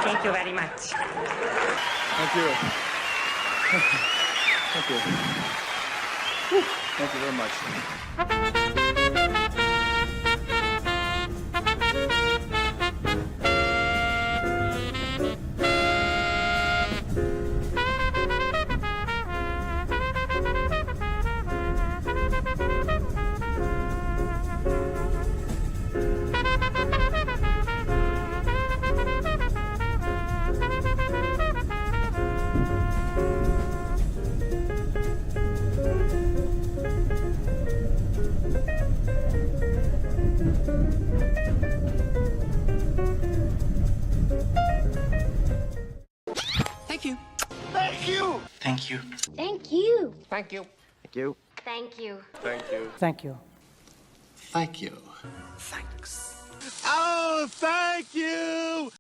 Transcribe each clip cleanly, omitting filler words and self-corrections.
Thank you very much. Thank you. Thank you. Thank you very much. Thank you. Thank you. Thank you. Thank you. Thank you. Thank you. Thank you. Thank you. Thank you. Thanks. Oh, thank you.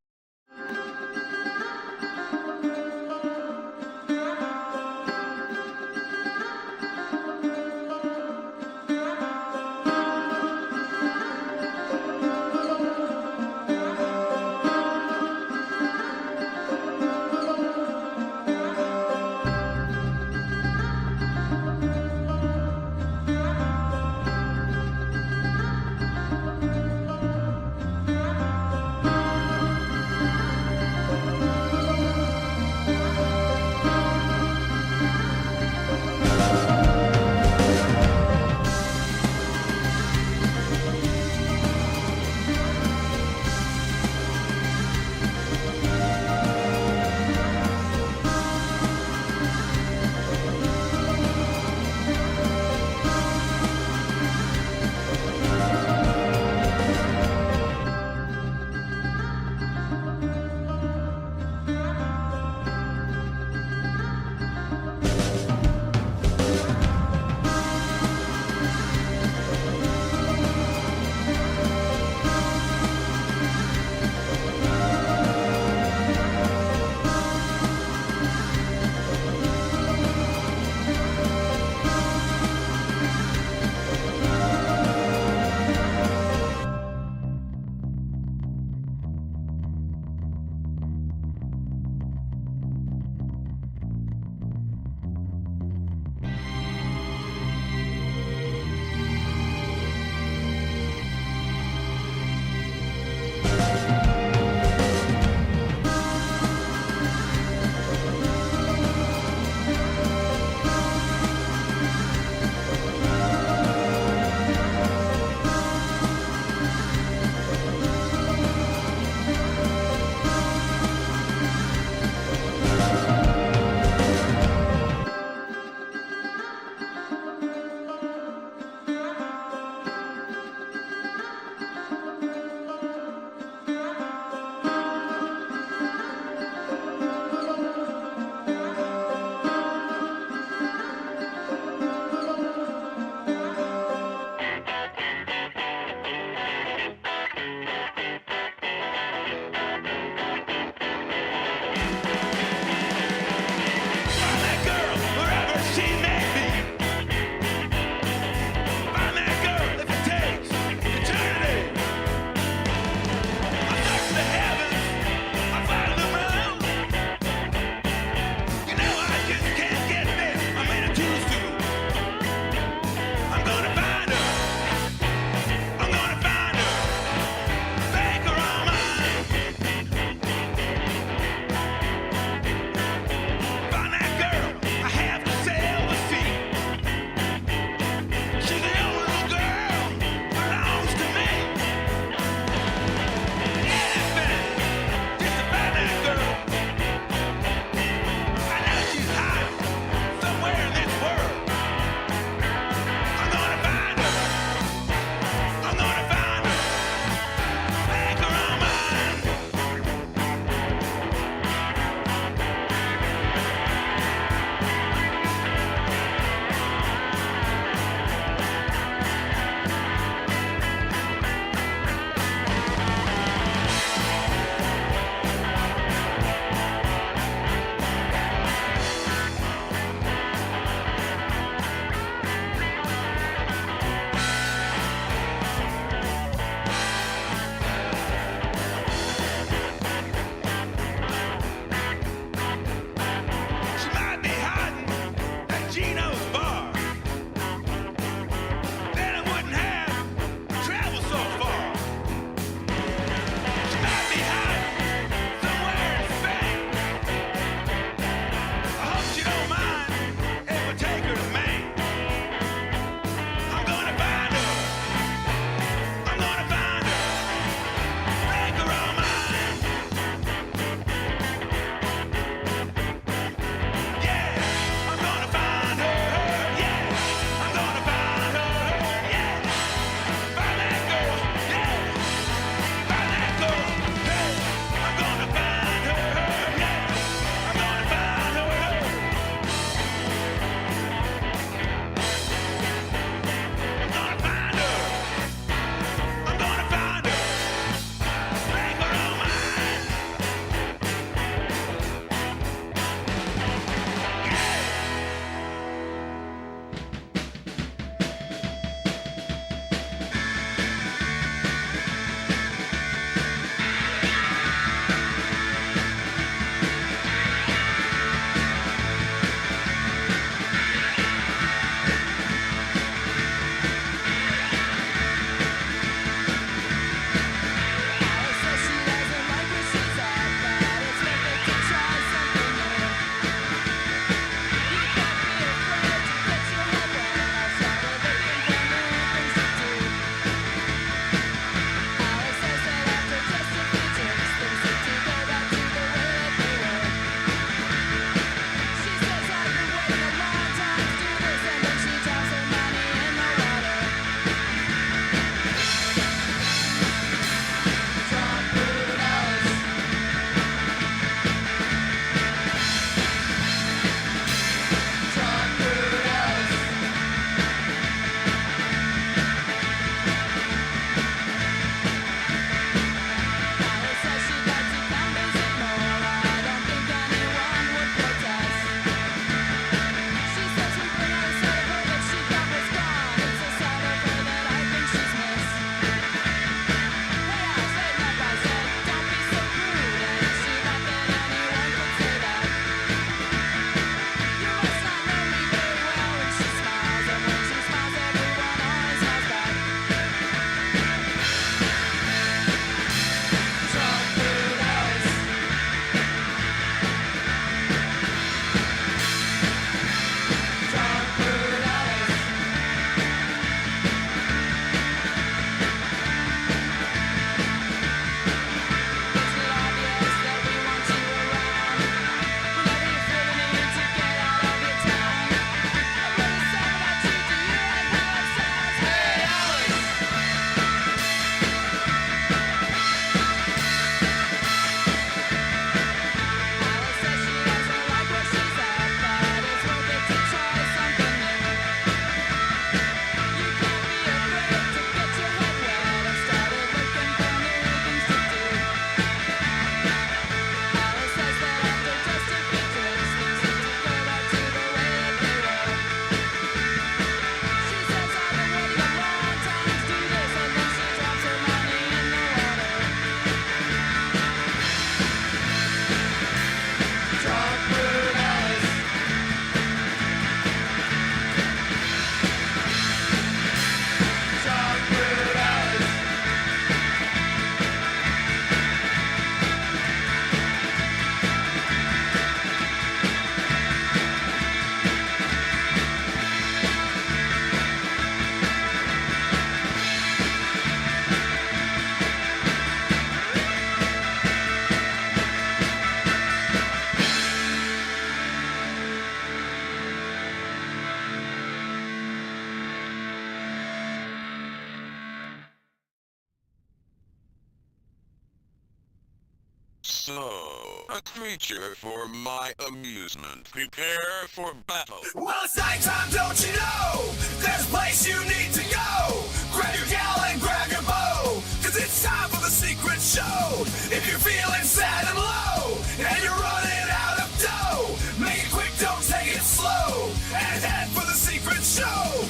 creature for my amusement. Prepare for battle. Well, it's nighttime, don't you know? There's a place you need to go. Grab your gal and grab your bow, 'cause it's time for the secret show. If you're feeling sad and low, and you're running out of dough, make it quick, don't take it slow, and head for the secret show.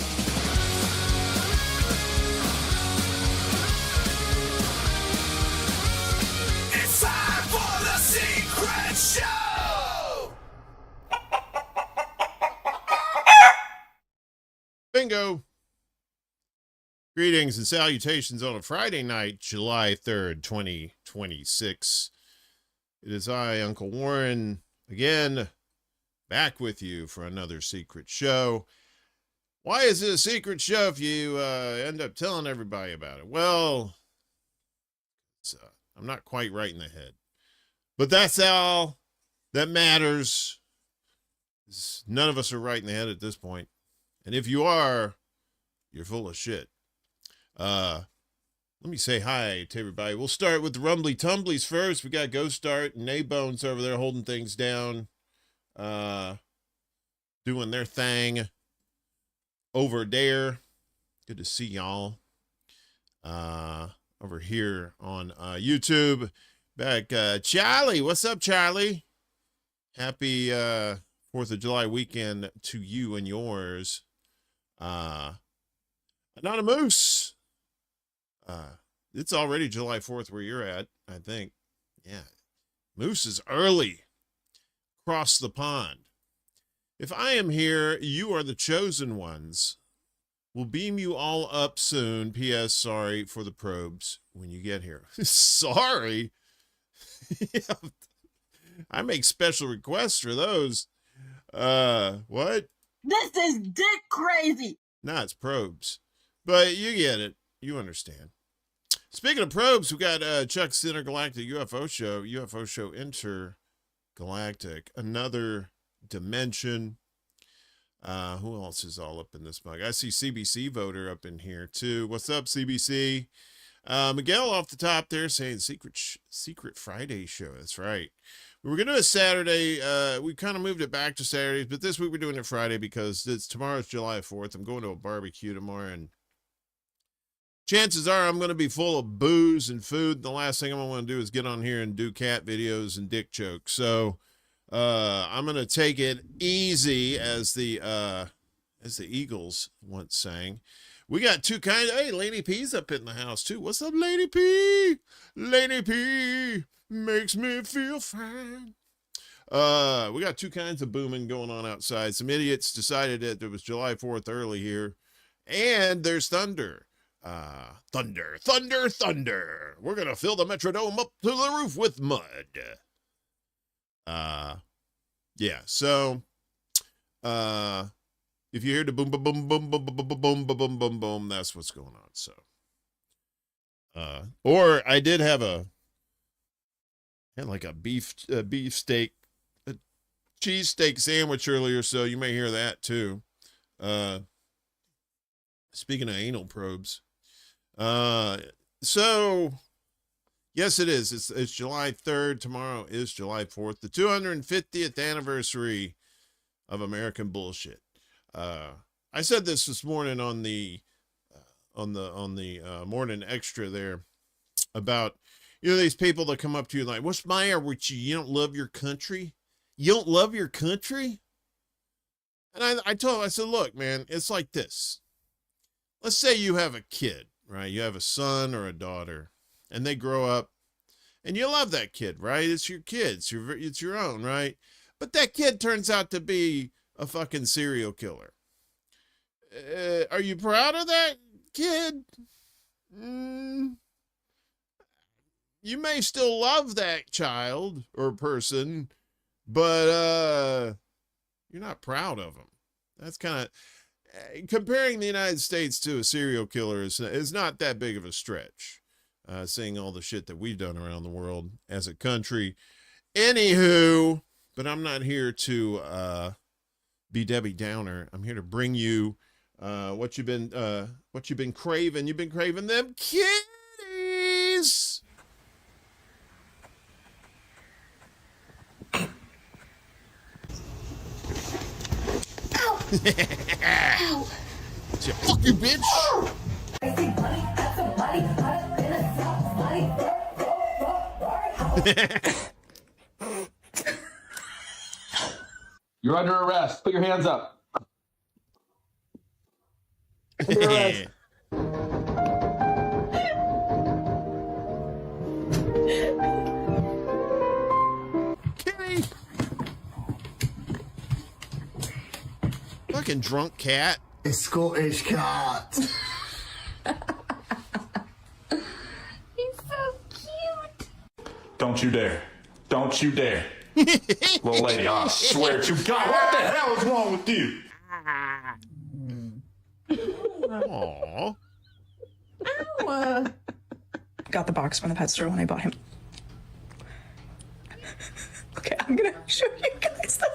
It's time for the secret show! Bingo! Greetings and salutations on a Friday night, July 3rd, 2026. It is I, Uncle Warren, again, back with you for another secret show. Why is it a secret show if you end up telling everybody about it? Well, I'm not quite right in the head. But that's all that matters. None of us are right in the head at this point. And if you are, you're full of shit. Let me say hi to everybody. We'll start with the Rumbly Tumblies first. We got Ghost Start and A-Bones over there holding things down. Doing their thing over there. Good to see y'all. Over here on YouTube. Back, Charlie. What's up, Charlie? Happy 4th of July weekend to you and yours. Anonymous. It's already July 4th where you're at, I think. Yeah. Moose is early. Across the pond. If I am here, you are the chosen ones. We'll beam you all up soon. P.S. Sorry for the probes when you get here. Sorry? Yeah. I make special requests for those. What? This is dick crazy. Nah, it's probes. But you get it. You understand. Speaking of probes, we got Chuck's Intergalactic UFO Show Intergalactic, another dimension. Who else is all up in this mug? I see CBC voter up in here too. What's up, CBC? Miguel off the top there saying Secret Friday show. That's right. We were going to do a Saturday. We kind of moved it back to Saturdays, but this week we're doing it Friday because tomorrow's July 4th. I'm going to a barbecue tomorrow, and chances are I'm going to be full of booze and food. The last thing I'm going to want to do is get on here and do cat videos and dick jokes. So I'm going to take it easy, as the Eagles once sang. We got two kinds. Hey, Lady P's up in the house too. What's up, Lady P? Lady P makes me feel fine. We got two kinds of booming going on outside. Some idiots decided that it was July 4th early here, and there's thunder. Thunder, thunder, thunder. We're gonna fill the Metrodome up to the roof with mud. Yeah. So, if you hear the boom, boom, boom, boom, boom, boom, boom, boom, boom, boom, boom, boom, that's what's going on. So, or I did have like a beef steak, a cheesesteak sandwich earlier, so you may hear that too. Speaking of anal probes, so yes, it is. It's July 3rd. Tomorrow is July 4th, the 250th anniversary of American bullshit. I said this morning on the morning extra there about, these people that come up to you like, what's the matter with you? You don't love your country? You don't love your country? And I said, look, man, it's like this. Let's say you have a kid, right? You have a son or a daughter, and they grow up, and you love that kid, right? It's your kid. It's your own, right? But that kid turns out to be a fucking serial killer. Are you proud of that kid? You may still love that child or person, but you're not proud of them. That's kind of... comparing the United States to a serial killer is not that big of a stretch, seeing all the shit that we've done around the world as a country. Anywho, but I'm not here to be Debbie Downer. I'm here to bring you what you've been craving. You've been craving them kitties. So, fuck you, bitch. You're under arrest. Put your hands up. Under arrest. Kitty. Fucking drunk cat. A Scottish cat. He's so cute. Don't you dare. Don't you dare. Little lady, I swear to God, what the hell is wrong with you? Aww. Got the box from the pet store when I bought him. Okay, I'm gonna show you guys that.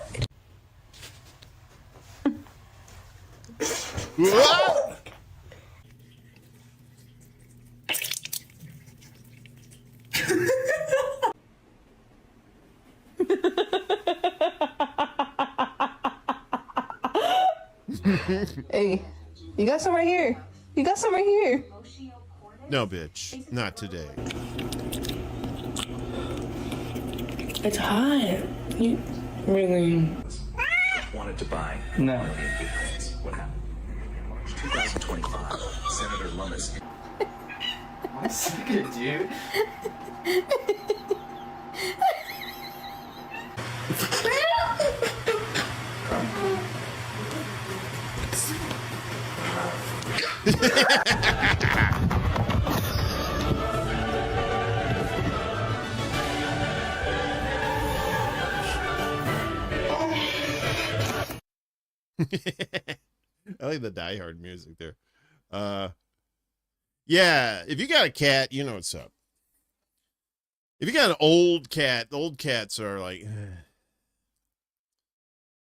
Whoa! Hey, you got some right here. You got some right here. No, bitch. Not today. It's hot. You really wanted to buy. No. What happened? March 2025, Senator Lummis. 1 second, dude. I like the Die Hard music there. Yeah, if you got a cat, you know what's up. If you got an old cat, the old cats are like,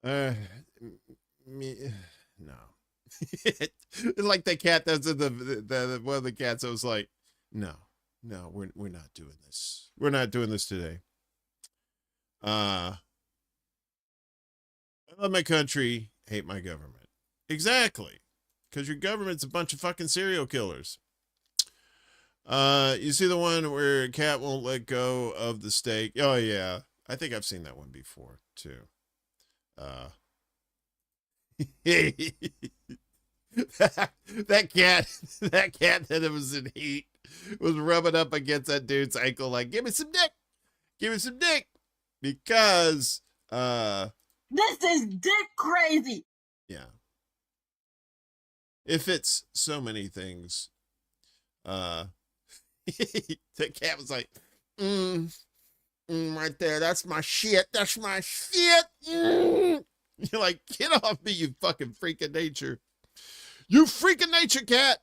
no. Like the cat that's in the one of the cats that was like, no, we're not doing this. We're not doing this today. I love my country, hate my government. Exactly. Because your government's a bunch of fucking serial killers. You see the one where a cat won't let go of the stake? Oh yeah. I think I've seen that one before too. that cat that was in heat was rubbing up against that dude's ankle like, give me some dick, because This is dick crazy. yeah, if it's so many things, the cat was like, right there, that's my shit, You're like, get off me, you fucking freak of nature. You freak of nature, cat.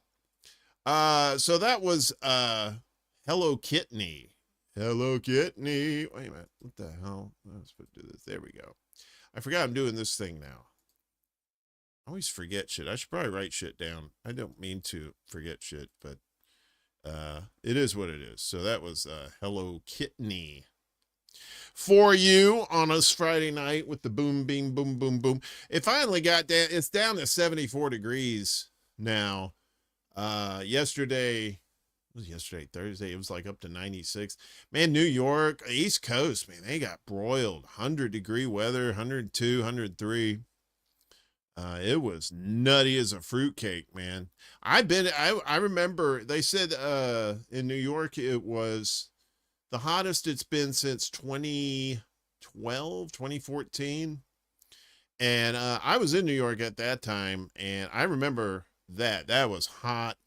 So that was Hello Kitty. Hello Kitty. Wait a minute. What the hell? Let's do this. There we go. I forgot I'm doing this thing now. I always forget shit. I should probably write shit down. I don't mean to forget shit, but it is what it is. So that was Hello Kitty. For you on this Friday night with the boom, beam, boom, boom, boom. It finally got down. It's down to 74 degrees now. Yesterday, Thursday, it was like up to 96. Man, New York, East Coast, man, they got broiled. 100-degree weather, 102, 103. It was nutty as a fruitcake, man. I remember they said in New York it was the hottest it's been since 2012, 2014. And I was in New York at that time, and I remember that was hot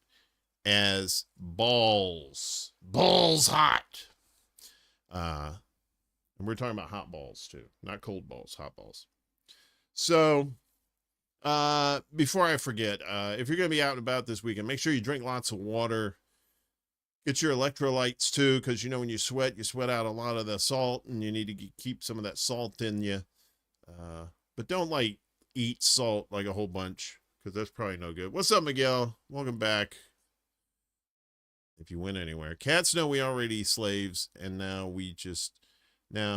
as balls hot. And we're talking about hot balls too, not cold balls, hot balls. So before I forget, if you're going to be out and about this weekend, make sure you drink lots of water. Get your electrolytes too, because you know when you sweat out a lot of the salt, and you need to keep some of that salt in you. But don't like eat salt like a whole bunch, because that's probably no good. What's up, Miguel? Welcome back. If you went anywhere, cats know we already slaves, and now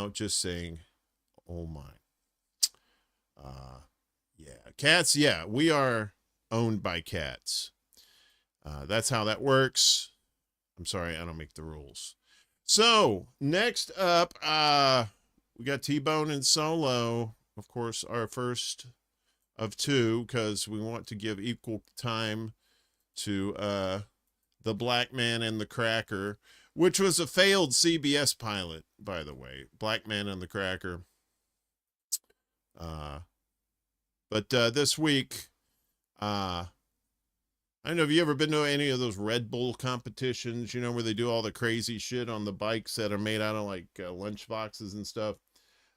just saying, oh my. Yeah, cats. Yeah, we are owned by cats. That's how that works. I'm sorry, I don't make the rules. So next up, we got T-Bone and Solo. Of course, our first of two, because we want to give equal time to the Black Man and the Cracker, which was a failed CBS pilot, by the way. Black Man and the Cracker. But this week, I don't know, have you ever been to any of those Red Bull competitions, you know, where they do all the crazy shit on the bikes that are made out of like lunch boxes and stuff?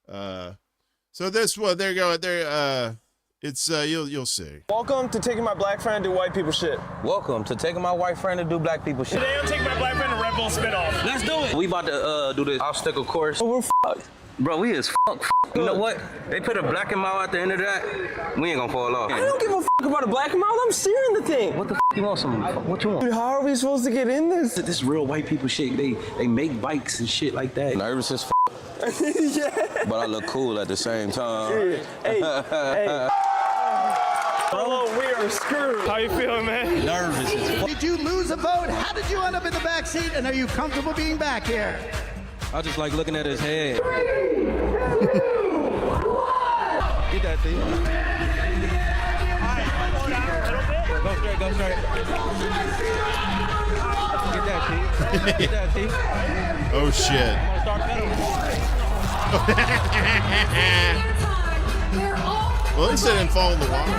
So this one, there you go. There, it's you'll see. Welcome to taking my black friend to do white people shit. Welcome to taking my white friend to do black people shit. Today I'm taking my black friend to Red Bull spinoff. Let's do it. We about to do this obstacle course. Oh, we're fucked. Bro, we is fuck. You know what? They put a black and mile at the end of that. We ain't gonna fall off. I don't give a fuck about a black mile. I'm steering the thing. What the you want? What you want? Dude, how are we supposed to get in this? This real white people shit. They make bikes and shit like that. Nervous as Yeah. but I look cool at the same time. Hey. Hello, we are screwed. How you feeling, man? Nervous as fuck. Did you lose a vote? How did you end up in the back seat? And are you comfortable being back here? I just like looking at his head. 3, 2, 1. Get that thing. Go straight, go straight. Get that thing. Get that thing. Oh shit. Well, at least they didn't fall in the water.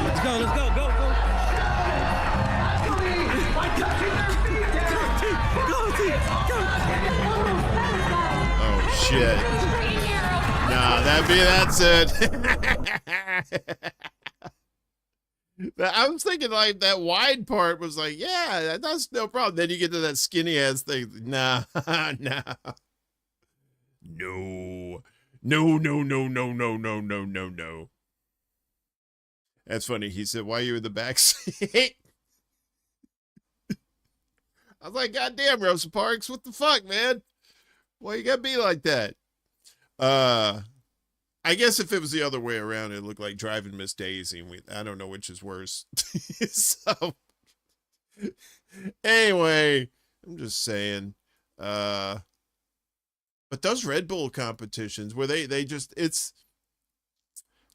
Let's go, let's go, go, go. Oh shit. Nah, that's it. I was thinking like that wide part was like, yeah, that's no problem. Then you get to that skinny ass thing. Nah, nah. No. No. That's funny. He said, why are you in the back seat? I was like, God damn, Rosa Parks, what the fuck, man? Why you gotta be like that? I guess if it was the other way around, it looked like driving Miss Daisy. And I don't know which is worse. So, anyway, I'm just saying. But those Red Bull competitions where they just, it's,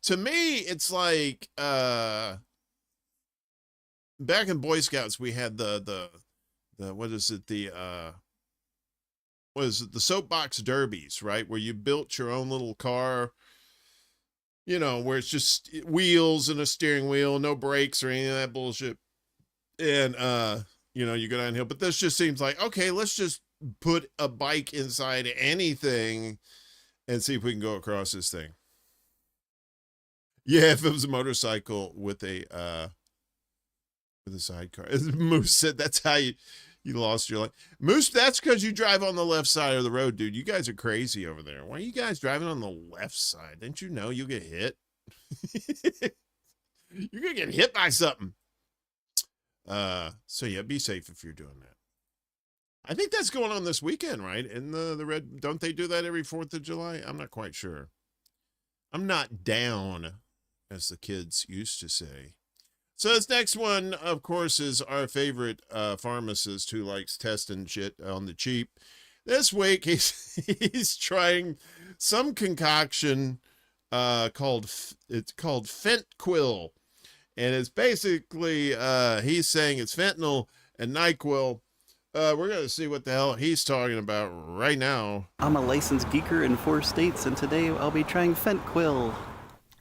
to me, it's like, back in Boy Scouts, we had the what is it? What is it? The soapbox derbies, right? Where you built your own little car, you know, where it's just wheels and a steering wheel, no brakes or any of that bullshit. And, you know, you go downhill, but this just seems like, okay, let's just put a bike inside anything and see if we can go across this thing. Yeah, if it was a motorcycle with a sidecar. As Moose said, that's how you lost your life. Moose, that's because you drive on the left side of the road, dude. You guys are crazy over there. Why are you guys driving on the left side? Didn't you know you'll get hit? You're going to get hit by something. So yeah, be safe if you're doing that. I think that's going on this weekend, right? In the red, don't they do that every 4th of July? I'm not quite sure. I'm not down, as the kids used to say. So this next one, of course, is our favorite pharmacist who likes testing shit on the cheap. This week, he's trying some concoction called Fentanyl. And it's basically, he's saying it's fentanyl and NyQuil. We're going to see what the hell he's talking about right now. I'm a licensed geeker in 4 states, and today I'll be trying Fentanyl.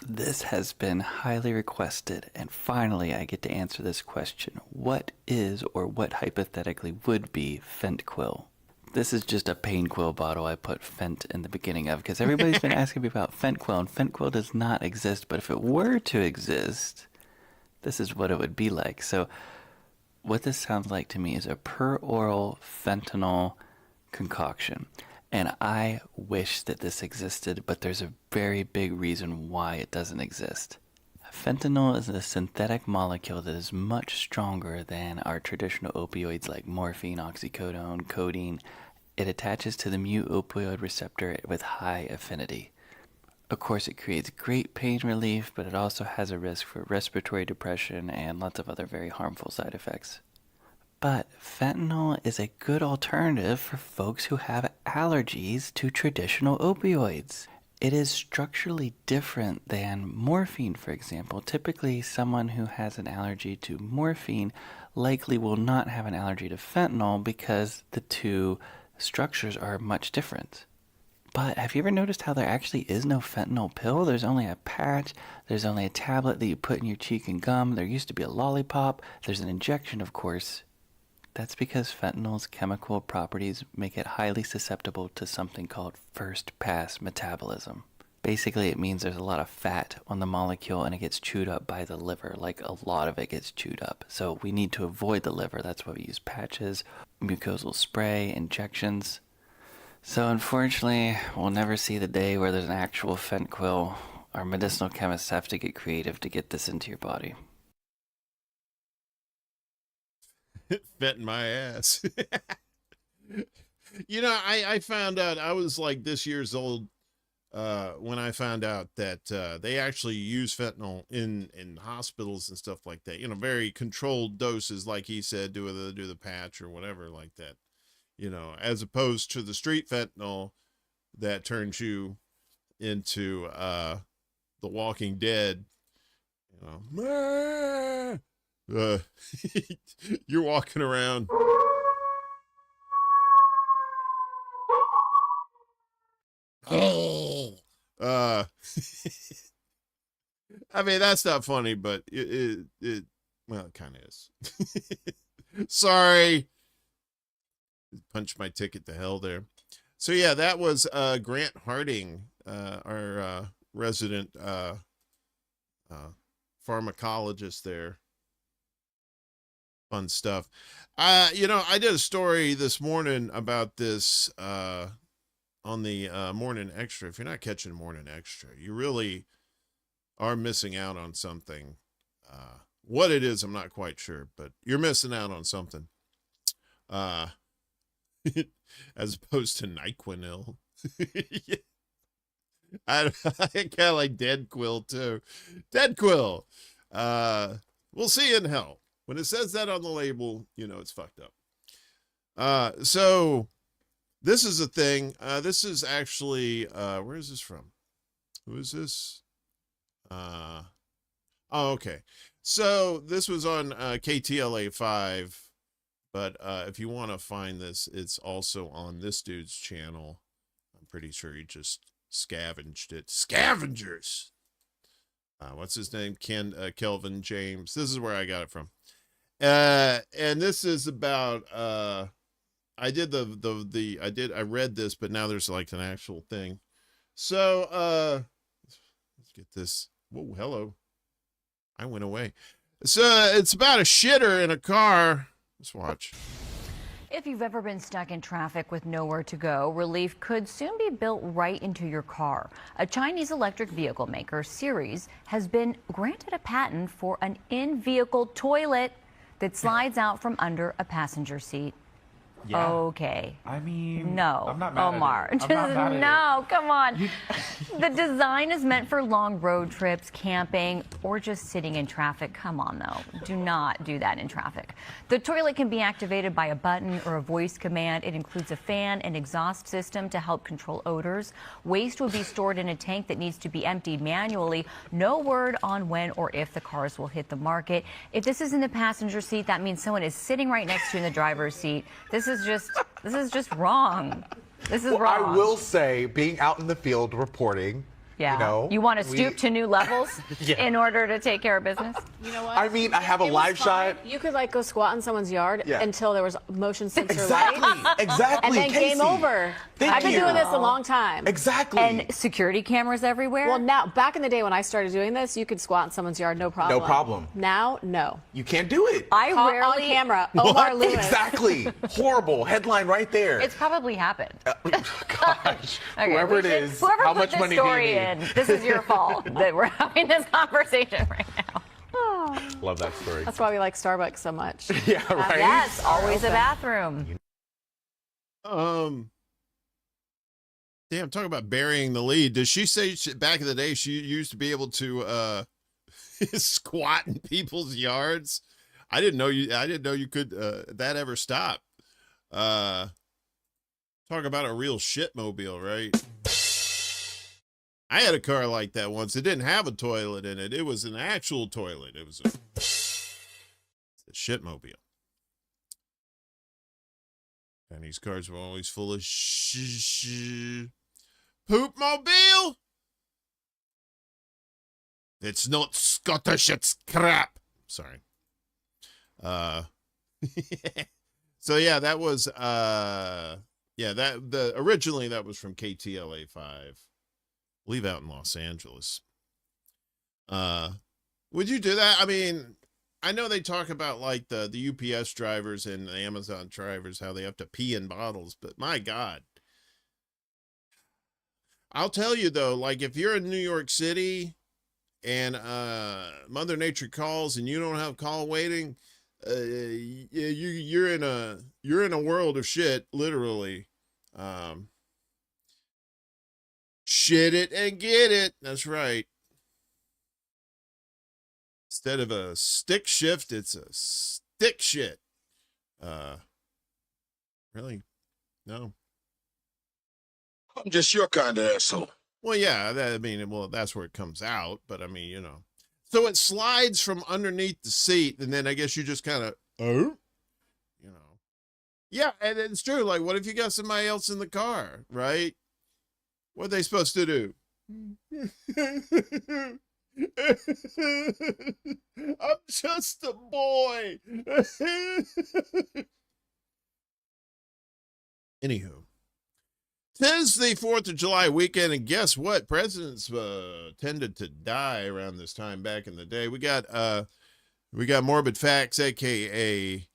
This has been highly requested, and finally I get to answer this question. What is, or what hypothetically would be, Fentanyl? This is just a pain-quill bottle I put Fent in the beginning of, because everybody's been asking me about Fentanyl, and Fentanyl does not exist, but if it were to exist, this is what it would be like. So what this sounds like to me is a per-oral fentanyl concoction. And I wish that this existed, but there's a very big reason why it doesn't exist. Fentanyl is a synthetic molecule that is much stronger than our traditional opioids like morphine, oxycodone, codeine. It attaches to the mu opioid receptor with high affinity. Of course, it creates great pain relief, but it also has a risk for respiratory depression and lots of other very harmful side effects. But fentanyl is a good alternative for folks who have allergies to traditional opioids. It is structurally different than morphine, for example. Typically, someone who has an allergy to morphine likely will not have an allergy to fentanyl because the two structures are much different. But have you ever noticed how there actually is no fentanyl pill? There's only a patch, there's only a tablet that you put in your cheek and gum, there used to be a lollipop, there's an injection, of course. That's because fentanyl's chemical properties make it highly susceptible to something called first-pass metabolism. Basically, it means there's a lot of fat on the molecule and it gets chewed up by the liver, like a lot of it gets chewed up. So we need to avoid the liver. That's why we use patches, mucosal spray, injections. So unfortunately, we'll never see the day where there's an actual fentanyl. Our medicinal chemists have to get creative to get this into your body. Fent in my ass. You know, I found out, I was like this year's old when I found out that they actually use fentanyl in hospitals and stuff like that. You know, very controlled doses, like he said, do the patch or whatever like that. You know, as opposed to the street fentanyl that turns you into The Walking Dead. You know, you're walking around. I mean, that's not funny, but it well, it kind of is. Sorry. Punch my ticket to hell there. So yeah, that was Grant Harding, our resident pharmacologist there. Fun stuff. You know, I did a story this morning about this on the Morning Extra. If you're not catching Morning Extra, you really are missing out on something. What it is, I'm not quite sure, but you're missing out on something. As opposed to NyQuil. I kind of like Dead Quill too. Dead Quill. We'll see you in hell. When it says that on the label, you know it's fucked up. So this is a thing. This is actually where is this from? Who is this? Oh, okay. So this was on KTLA 5. But if you want to find this, it's also on this dude's channel. I'm pretty sure he just scavenged it. Scavengers! What's his name? Kelvin James. This is where I got it from. And this is about, I read this, but now there's like an actual thing. So, let's get this. Whoa, hello. I went away. So it's about a shitter in a car. Let's watch. If you've ever been stuck in traffic with nowhere to go, relief could soon be built right into your car. A Chinese electric vehicle maker, Series, has been granted a patent for an in-vehicle toilet that slides out from under a passenger seat. Yeah. Okay. I mean, no, I'm not mad Omar. at it. I'm not mad at No, come on. The design is meant for long road trips, camping, or just sitting in traffic. Come on, though. Do not do that in traffic. The toilet can be activated by a button or a voice command. It includes a fan and exhaust system to help control odors. Waste will be stored in a tank that needs to be emptied manually. No word on when or if the cars will hit the market. If this is in the passenger seat, that means someone is sitting right next to you in the driver's seat. This is just wrong. This is wrong. I will say, being out in the field reporting, yeah. You want to stoop to new levels in order to take care of business? You know what? I mean, I have a live shot. You could like go squat in someone's yard until there was motion sensor Exactly. lights. Exactly. And then game over. I've been doing this a long time. Exactly. And security cameras everywhere? Well, now, back in the day when I started doing this, you could squat in someone's yard, no problem. No problem. Now, no. You can't do it. I rarely on camera. Omar Lewis. Exactly. Horrible headline right there. It's probably happened. Gosh. Okay, Whoever it is, whoever how put much this money do you story need? in, this is your fault that we're having this conversation right now. Love that story. That's why we like Starbucks so much. Yeah, right. Yes, always a bathroom. Damn, talk about burying the lead. Does she say back in the day she used to be able to squat in people's yards? I didn't know you could that ever stop. Talk about a real shitmobile, right? I had a car like that once. It didn't have a toilet in it. It was an actual toilet. It was a shitmobile. And these cars were always full of poop mobile. It's not Scottish, it's crap. Sorry. So yeah, that was originally that was from KTLA 5. I believe out in Los Angeles. Would you do that? I mean, I know they talk about like the UPS drivers and the Amazon drivers, how they have to pee in bottles, but my God. I'll tell you though, like if you're in New York City and Mother Nature calls and you don't have call waiting, you're in a world of shit, literally. Shit it and get it. That's right. Instead of a stick shift, it's a stick shit. Really? No. I'm just your kind of asshole. Well, yeah, that's where it comes out, but I mean, So it slides from underneath the seat, and then I guess you just kind of, Yeah, and it's true. Like, what if you got somebody else in the car, right? What are they supposed to do? I'm just a boy. Anywho. 'Tis the 4th of July weekend, and guess what? Presidents tended to die around this time back in the day. We got Morbid Facts, aka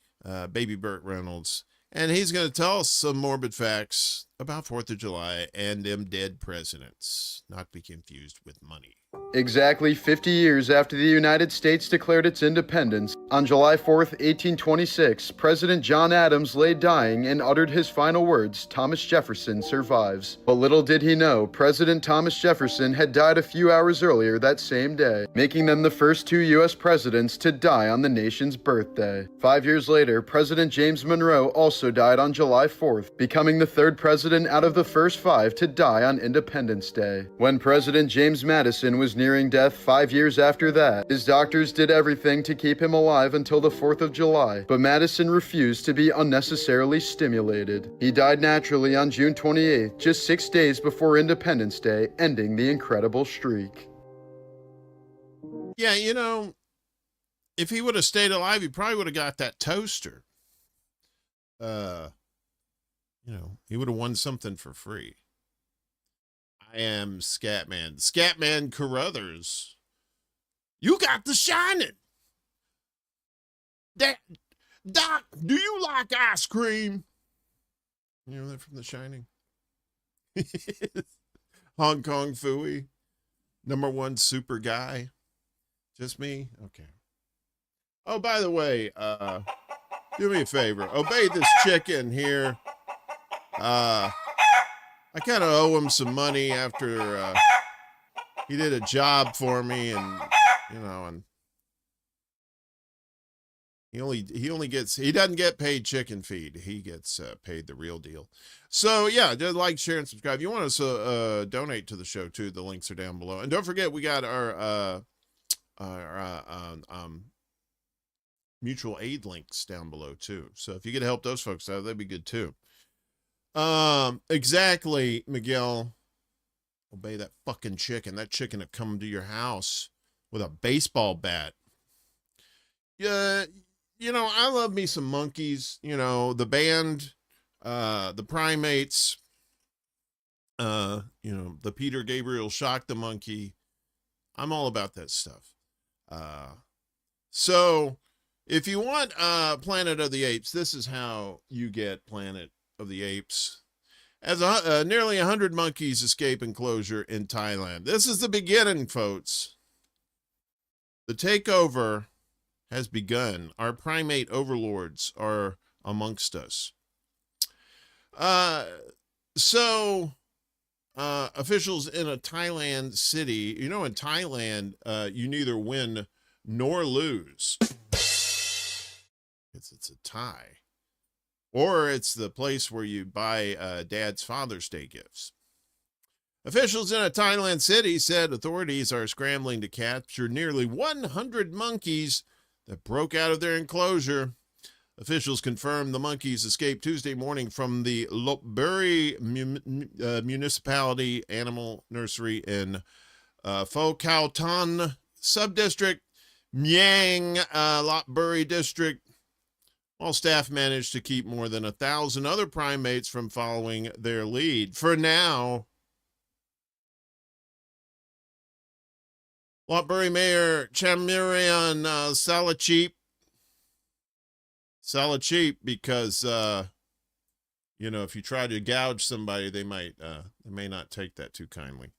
Baby Burt Reynolds, and he's going to tell us some morbid facts about 4th of July and them dead presidents, not be confused with money. Exactly 50 years after the United States declared its independence, on July 4th, 1826, President John Adams lay dying and uttered his final words, "Thomas Jefferson survives." But little did he know, President Thomas Jefferson had died a few hours earlier that same day, making them the first 2 U.S. presidents to die on the nation's birthday. 5 years later, President James Monroe also died on July 4th, becoming the 3rd president out of the first 5 to die on Independence Day. When President James Madison was nearing death 5 years after that, his doctors did everything to keep him alive until the 4th of July, but Madison refused to be unnecessarily stimulated. He died naturally on June 28th, just 6 days before Independence Day, ending the incredible streak. Yeah, if he would have stayed alive, he probably would have got that toaster. He would have won something for free. I am Scatman. Scatman Carruthers. You got The Shining. Doc, do you like ice cream? You know that from The Shining? Hong Kong Phooey. #1 super guy. Just me? Okay. Oh, by the way, do me a favor. Obey this chicken here. I kind of owe him some money after he did a job for me, and and he doesn't get paid chicken feed. He gets paid the real deal. So yeah, just like, share, and subscribe. If you want us to donate to the show too, the links are down below. And don't forget, we got our mutual aid links down below too. So if you could help those folks out, that'd be good too. Exactly, Miguel. Obey that fucking chicken. That chicken will come to your house with a baseball bat. Yeah, I love me some monkeys. The band, the Primates, the Peter Gabriel Shock the Monkey. I'm all about that stuff. So if you want Planet of the Apes, this is how you get Planet of the Apes. As nearly 100 monkeys escape enclosure in Thailand. This is the beginning, folks. The takeover has begun. Our primate overlords are amongst us. So officials in a Thailand city, in Thailand, you neither win nor lose. It's a tie. Or it's the place where you buy dad's Father's Day gifts. Officials in a Thailand city said authorities are scrambling to capture nearly 100 monkeys that broke out of their enclosure. Officials confirmed the monkeys escaped Tuesday morning from the Lopburi Municipality Animal Nursery in Pho Khao Tan Subdistrict, Myang Lopburi District, while staff managed to keep more than 1,000 other primates from following their lead. For now, Lopburi Mayor Chamirian Salachip, because if you try to gouge somebody, they may not take that too kindly.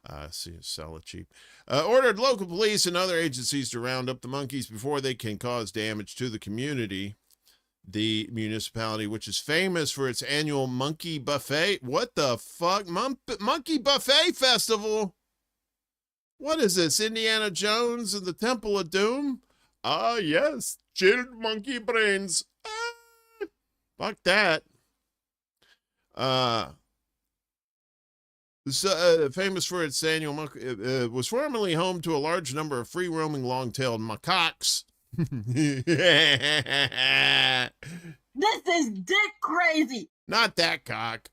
Salachip ordered local police and other agencies to round up the monkeys before they can cause damage to the community. The municipality, which is famous for its annual monkey buffet. What the fuck? Monkey Buffet Festival? What is this, Indiana Jones and the Temple of Doom? Ah, yes, chilled monkey brains. Fuck that. Famous for its annual monkey, was formerly home to a large number of free-roaming long-tailed macaques. This is dick crazy. Not that cock.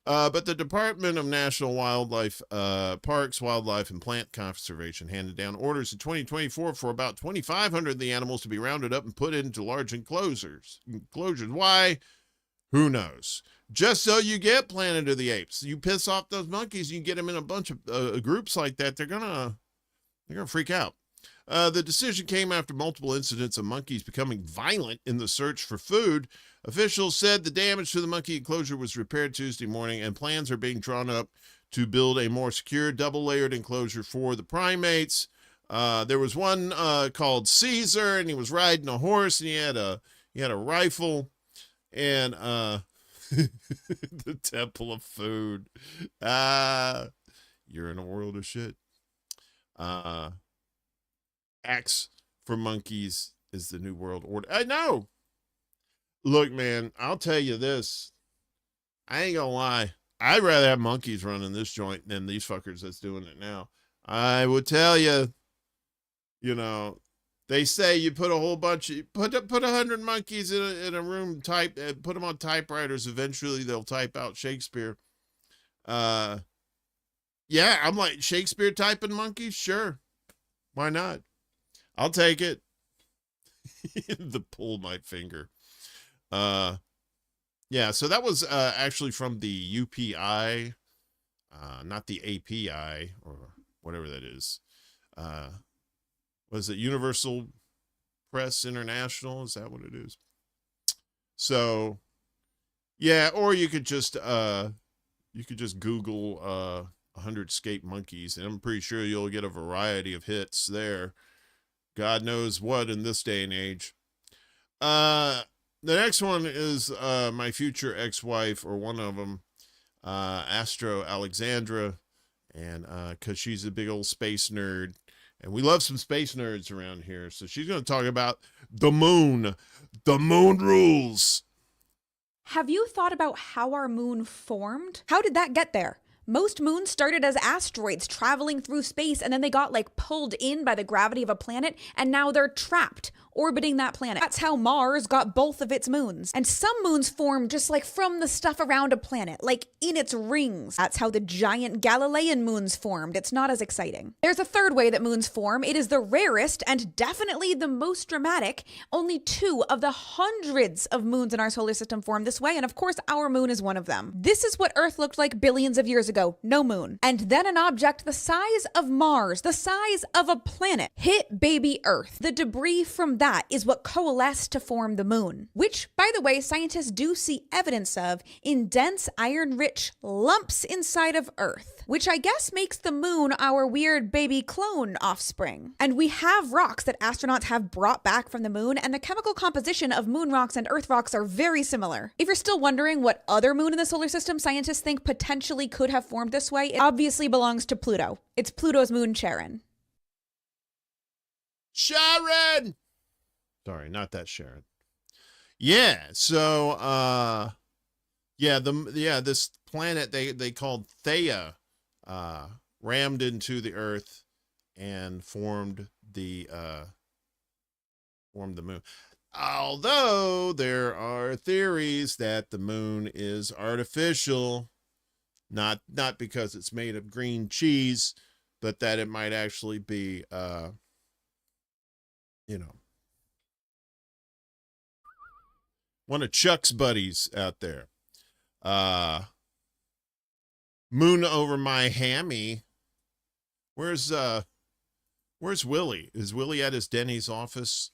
But the Department of National Wildlife, Parks, Wildlife, and Plant Conservation handed down orders in 2024 for about 2,500 of the animals to be rounded up and put into large enclosures. Why? Who knows? Just so you get Planet of the Apes. You piss off those monkeys, you get them in a bunch of groups like that, they're gonna freak out. The decision came after multiple incidents of monkeys becoming violent in the search for food. Officials said the damage to the monkey enclosure was repaired Tuesday morning, and plans are being drawn up to build a more secure, double-layered enclosure for the primates. There was one called Caesar, and he was riding a horse, and he had a rifle, and the Temple of Food. You're in a world of shit. X for monkeys is the new world order. I know. Look, man, I'll tell you this. I ain't gonna lie. I'd rather have monkeys running this joint than these fuckers that's doing it now. I would tell you, they say you put a whole bunch, put 100 monkeys in a room, put them on typewriters. Eventually they'll type out Shakespeare. Yeah, I'm like, Shakespeare typing monkeys? Sure. Why not? I'll take it. The pull my finger. Yeah, so that was actually from the UPI, not the API or whatever that is. Was it Universal Press International? Is that what it is? So, yeah, or you could just Google 100 escaped monkeys, and I'm pretty sure you'll get a variety of hits there. God knows what in this day and age. The next one is my future ex-wife, or one of them, Astro Alexandra, and because she's a big old space nerd, and we love some space nerds around here. So she's going to talk about the moon. The moon rules. Have you thought about how our moon formed? How did that get there? Most moons started as asteroids traveling through space, and then they got pulled in by the gravity of a planet, and now they're trapped orbiting that planet. That's how Mars got both of its moons. And some moons form just from the stuff around a planet, in its rings. That's how the giant Galilean moons formed. It's not as exciting. There's a third way that moons form. It is the rarest and definitely the most dramatic. Only 2 of the hundreds of moons in our solar system form this way, and of course our moon is one of them. This is what Earth looked like billions of years ago. No moon. And then an object the size of Mars, the size of a planet, hit baby Earth. The debris from that is what coalesced to form the moon, which, by the way, scientists do see evidence of in dense iron-rich lumps inside of Earth, which I guess makes the moon our weird baby clone offspring. And we have rocks that astronauts have brought back from the moon, and the chemical composition of moon rocks and Earth rocks are very similar. If you're still wondering what other moon in the solar system scientists think potentially could have formed this way, it obviously belongs to Pluto. It's Pluto's moon, Charon. Sharon! Sorry, not that Sharon. Yeah, so, this planet they called Theia, rammed into the Earth and formed the moon. Although there are theories that the moon is artificial, not because it's made of green cheese, but that it might actually be, one of Chuck's buddies out there. Moon over my hammy. Where's Willie? Is Willie at his Denny's office?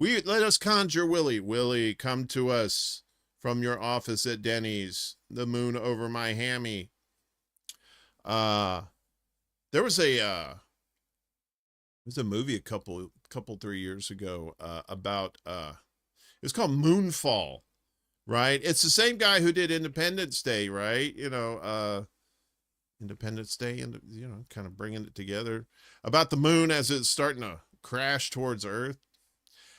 Let us conjure Willie. Willie, come to us from your office at Denny's. The moon over my hammy. There was a movie a couple 3 years ago about it was called Moonfall, right? It's the same guy who did Independence Day, right? Independence Day, and kind of bringing it together about the moon as it's starting to crash towards Earth.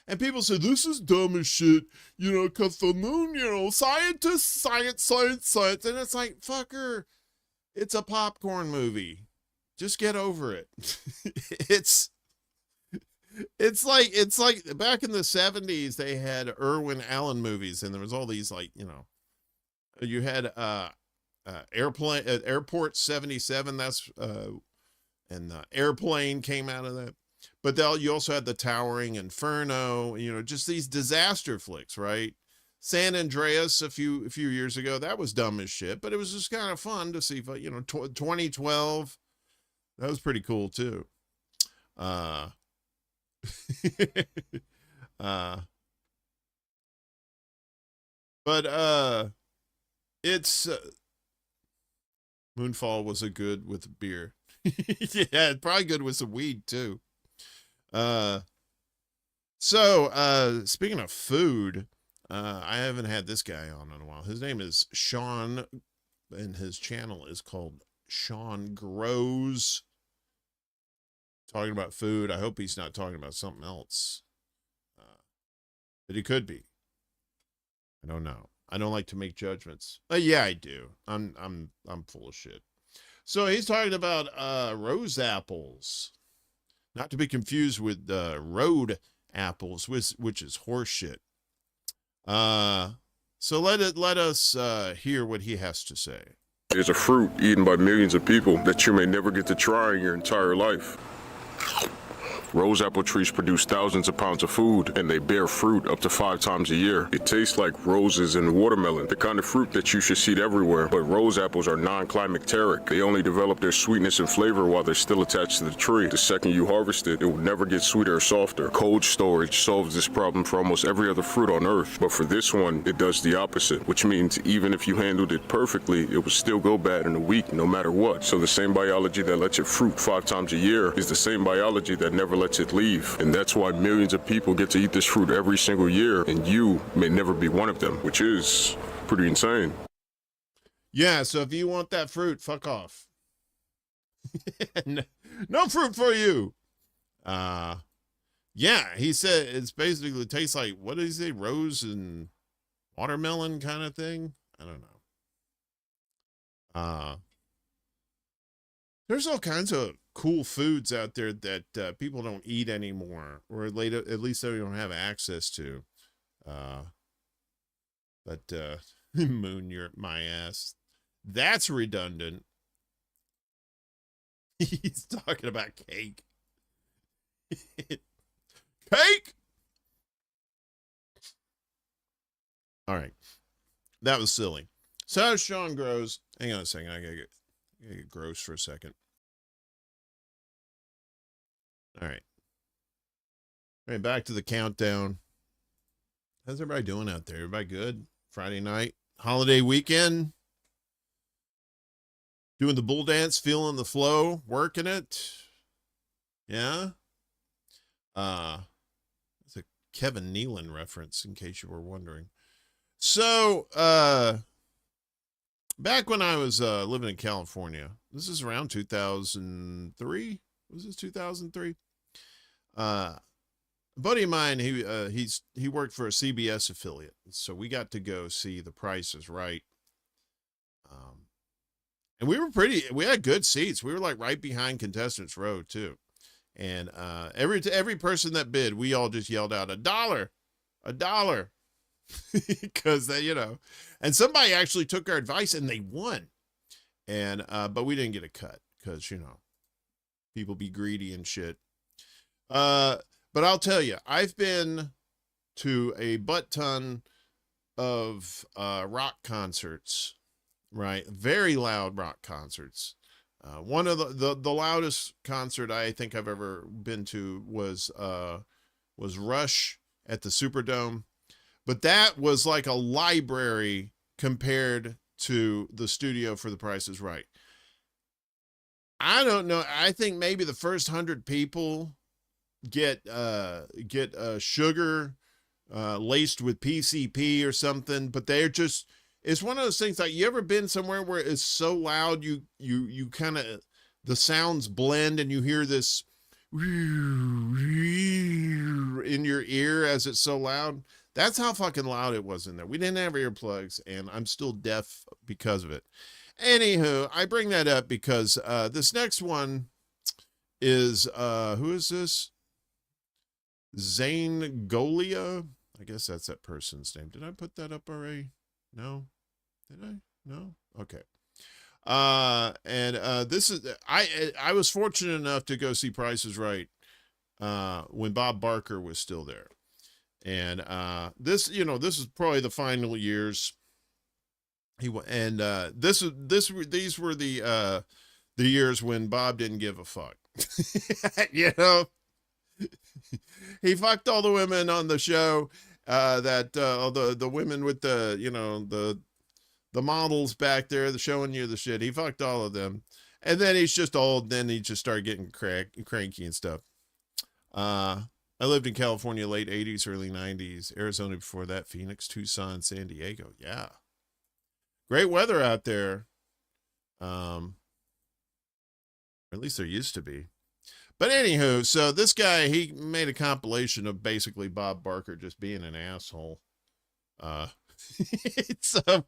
And people say, this is dumb as shit, because the moon, scientists, science. And it's like, fucker, it's a popcorn movie. Just get over it. It's like back in the 70s, they had Irwin Allen movies, and there was all these, you had Airport 77, and Airplane came out of that. But you also had The Towering Inferno, just these disaster flicks, right? San Andreas a few years ago, that was dumb as shit, but it was just kind of fun to see, 2012, that was pretty cool too. It's Moonfall was a good with beer. Yeah, probably good with some weed too. Speaking of food, I haven't had this guy on in a while. His name is Sean, and his channel is called Sean Grows. Talking about food. I hope he's not talking about something else. But he could be. I don't know. I don't like to make judgments. Yeah, I do. I'm full of shit. So he's talking about rose apples. Not to be confused with road apples, which is horse shit. So let us hear what he has to say. There's a fruit eaten by millions of people that you may never get to try in your entire life. Rose apple trees produce thousands of pounds of food, and they bear fruit up to 5 times a year. It tastes like roses and watermelon, the kind of fruit that you should see everywhere. But rose apples are non-climacteric. They only develop their sweetness and flavor while they're still attached to the tree. The second you harvest it, it will never get sweeter or softer. Cold storage solves this problem for almost every other fruit on Earth. But for this one, it does the opposite, which means even if you handled it perfectly, it would still go bad in a week no matter what. So the same biology that lets it fruit 5 times a year is the same biology that never lets it leave. And that's why millions of people get to eat this fruit every single year, and you may never be one of them, which is pretty insane. Yeah, so if you want that fruit, fuck off. No fruit for you. Yeah, he said it's basically tastes like, what did he say, rose and watermelon kind of thing? I don't know. There's all kinds of cool foods out there that people don't eat anymore, or at least they don't have access to. Moon your my ass. That's redundant. He's talking about cake. Cake. All right, that was silly. So Sean Grows. Hang on a second. I gotta get gross for a second. All right. All right, back to the countdown. How's everybody doing out there? Everybody good? Friday night, holiday weekend. Doing the bull dance, feeling the flow, working it. Yeah. It's a Kevin Nealon reference, in case you were wondering. So, back when I was living in California, this is around 2003. Was this 2003? A buddy of mine, he worked for a CBS affiliate, so we got to go see The Price is Right. And we had good seats. We were like right behind contestants row too. And every person that bid, we all just yelled out $1, $1. Because they, and somebody actually took our advice and they won. And but we didn't get a cut because people be greedy and shit. But I'll tell you, I've been to a butt ton of rock concerts, right? Very loud rock concerts. One of the loudest concert I think I've ever been to was Rush at the Superdome. But that was like a library compared to the studio for The Price is Right. I don't know. I think maybe the first 100 people get sugar laced with PCP or something, but they're just, it's one of those things like, you ever been somewhere where it's so loud you kind of, the sounds blend and you hear this in your ear as it's so loud? That's how fucking loud it was in there. We didn't have earplugs, and I'm still deaf because of it. Anywho, I bring that up because this next one is, who is this? Zangolia? I guess that's that person's name. Did I put that up already? No? Did I? No? Okay. And this is, I was fortunate enough to go see Price is Right when Bob Barker was still there. And this is probably the final years. These were the years when Bob didn't give a fuck. He fucked all the women on the show. The women with the models back there, the showing you the shit. He fucked all of them, and then he's just old. Then he just started getting cranky and stuff. I lived in California, late 80s, early 90s, Arizona before that, Phoenix, Tucson, San Diego. Yeah. Great weather out there. Or at least there used to be. But anywho, so this guy, he made a compilation of basically Bob Barker just being an asshole. It's a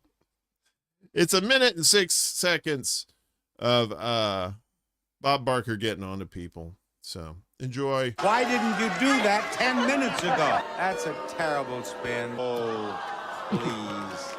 minute and 6 seconds of Bob Barker getting on to people. So enjoy. Why didn't you do that 10 minutes ago? That's a terrible spin. Oh, please.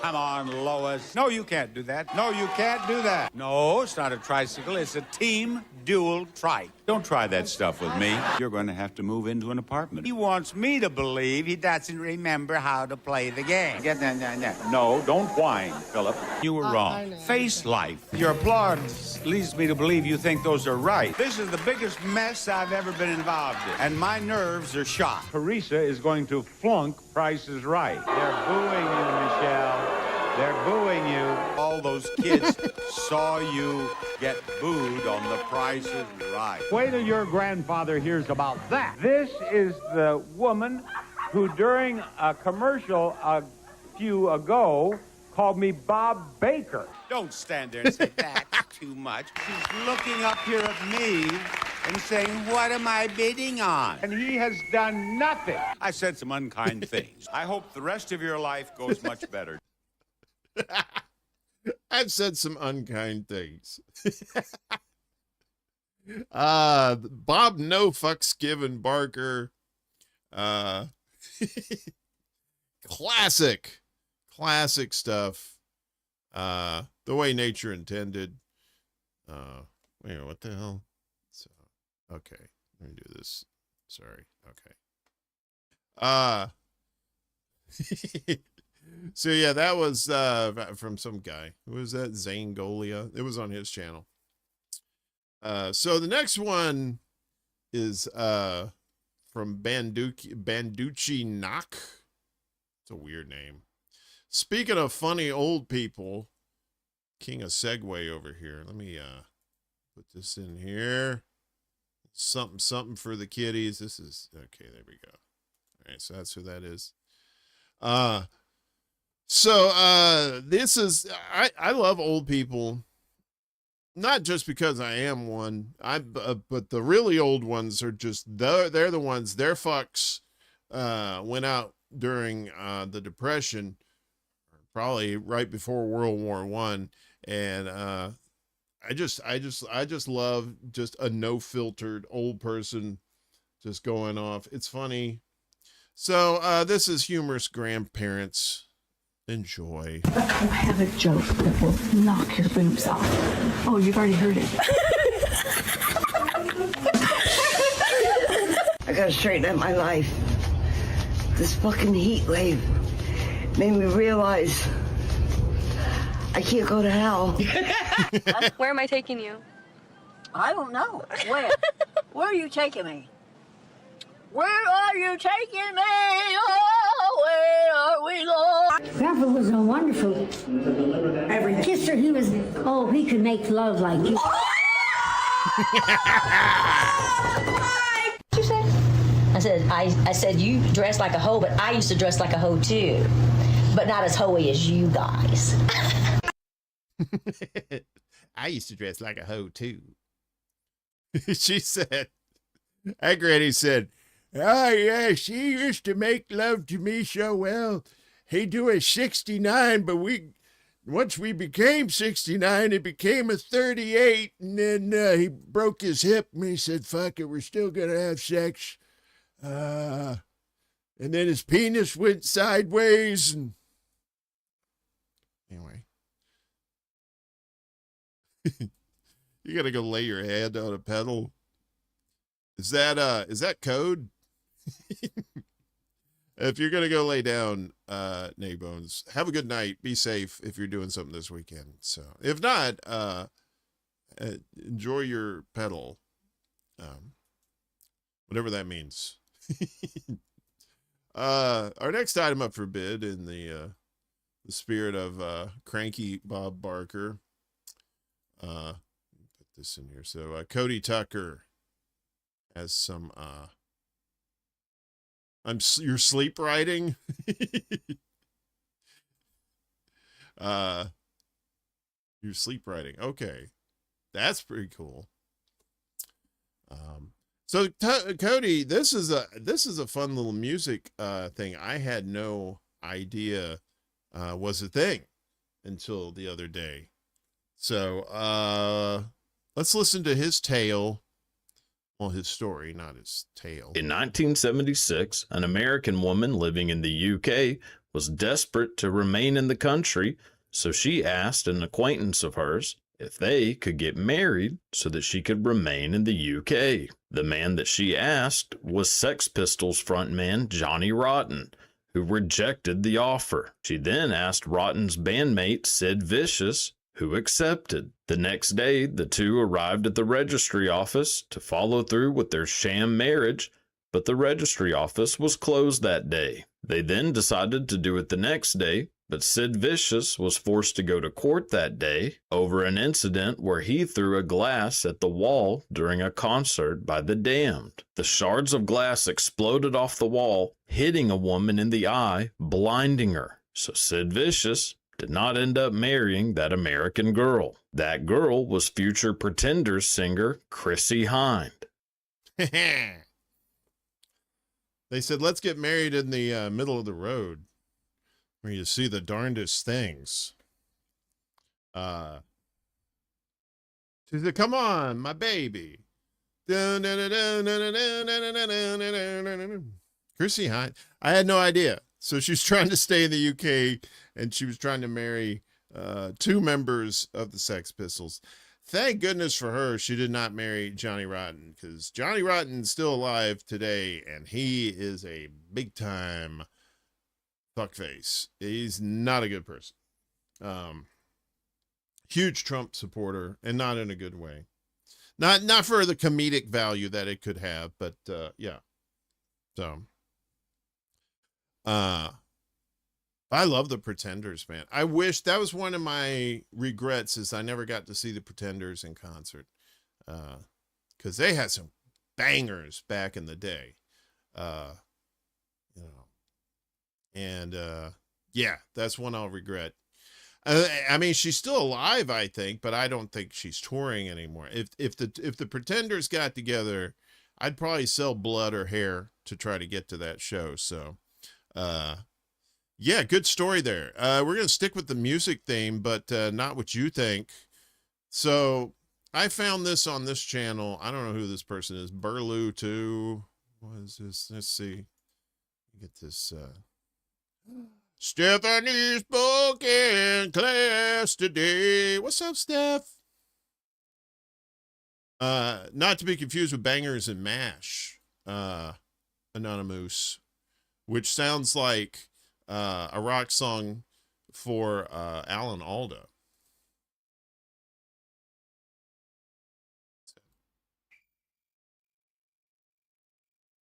Come on, Lois. No, you can't do that. No, you can't do that. No, it's not a tricycle. It's a team dual trike. Don't try that stuff with me. You're going to have to move into an apartment. He wants me to believe he doesn't remember how to play the game. Get that. No, don't whine, Philip. You were wrong. Face life. Your applause leads me to believe you think those are right. This is the biggest mess I've ever been involved in, and my nerves are shot. Teresa is going to flunk Price is Right. They're booing you, Michelle. They're booing you. All those kids saw you get booed on The Price is Right. Wait till your grandfather hears about that. This is the woman who, during a commercial a few ago, called me Bob Baker. Don't stand there and say that's too much. She's looking up here at me and saying, what am I bidding on? And he has done nothing. I said some unkind things. I hope the rest of your life goes much better. I've said some unkind things. Bob No Fucks Given Barker. Classic stuff. The Way Nature Intended. Wait, what the hell? So, okay, let me do this. Sorry. Okay. So yeah, that was from some guy. Who was that? Zangolia. It was on his channel. So the next one is from Banducci Knock. It's a weird name. Speaking of funny old people, king of Segway over here. Let me put this in here. Something for the kiddies. This is okay. There we go. All right, so that's who that is. So this is I love old people, not just because I am one. But the really old ones are just they're the ones. Their fucks went out during the Depression, probably right before World War I, and I just love just a no-filtered old person just going off. It's funny. So this is humorous grandparents. Enjoy. I have a joke that will knock your boobs off. Oh, you've already heard it. I gotta straighten up my life. This fucking heat wave made me realize I can't go to hell. Where am I taking you? I don't know. Where? Where are you taking me? Where are you taking me? Oh, where are we going? Grandpa was a wonderful. Every kisser, he could make love like you. What'd you say? I said you dress like a hoe, but I used to dress like a hoe too. But not as hoey as you guys. I used to dress like a hoe too. She said, that granny said, oh yeah, she used to make love to me so well. He'd do a 69, but once we became 69, it became a 38, and then he broke his hip, and he said, fuck it, we're still gonna have sex. And then his penis went sideways, and anyway. You gotta go lay your hand on a pedal. Is that code? If you're gonna go lay down, Bones, have a good night. Be safe if you're doing something this weekend. So if not, enjoy your pedal, whatever that means. Our next item up for bid in the spirit of cranky Bob Barker. Put this in here. So Cody Tucker has some you're sleep writing. You're sleep writing. Okay. That's pretty cool. So Cody, this is a fun little music thing. I had no idea was a thing until the other day. So let's listen to his tale. Well, his story, not his tale. In 1976, an American woman living in the UK was desperate to remain in the country, so she asked an acquaintance of hers if they could get married so that she could remain in the UK. The man that she asked was Sex Pistols frontman Johnny Rotten, who rejected the offer. She then asked Rotten's bandmate Sid Vicious, who accepted. The next day, the two arrived at the registry office to follow through with their sham marriage, but the registry office was closed that day. They then decided to do it the next day, but Sid Vicious was forced to go to court that day over an incident where he threw a glass at the wall during a concert by the Damned. The shards of glass exploded off the wall, hitting a woman in the eye, blinding her. So Sid Vicious did not end up marrying that American girl. That girl was future Pretenders singer Chrissie Hynde. They said, let's get married in the middle of the road where you see the darndest things. She said, come on, my baby. Chrissie Hynde. I had no idea. So she's trying to stay in the UK, and she was trying to marry two members of the Sex Pistols. Thank goodness for her, she did not marry Johnny Rotten, because Johnny Rotten's still alive today, and he is a big-time fuckface. He's not a good person. Huge Trump supporter, and not in a good way. Not for the comedic value that it could have, but yeah. So I love the Pretenders, man. I wish that was one of my regrets, is I never got to see the Pretenders in concert. Because they had some bangers back in the day. You know. And Yeah, that's one I'll regret. I mean, she's still alive, I think, but I don't think she's touring anymore. If the Pretenders got together, I'd probably sell blood or hair to try to get to that show. So, yeah, good story there. We're gonna stick with the music theme, but not what you think. So I found this on this channel. I don't know who this person is. Burloo 2. What is this? Let's see. Get this. Stephanie spoke in class today. What's up, Steph? Not to be confused with Bangers and Mash, Anonymous, which sounds like a rock song for Alan Alda.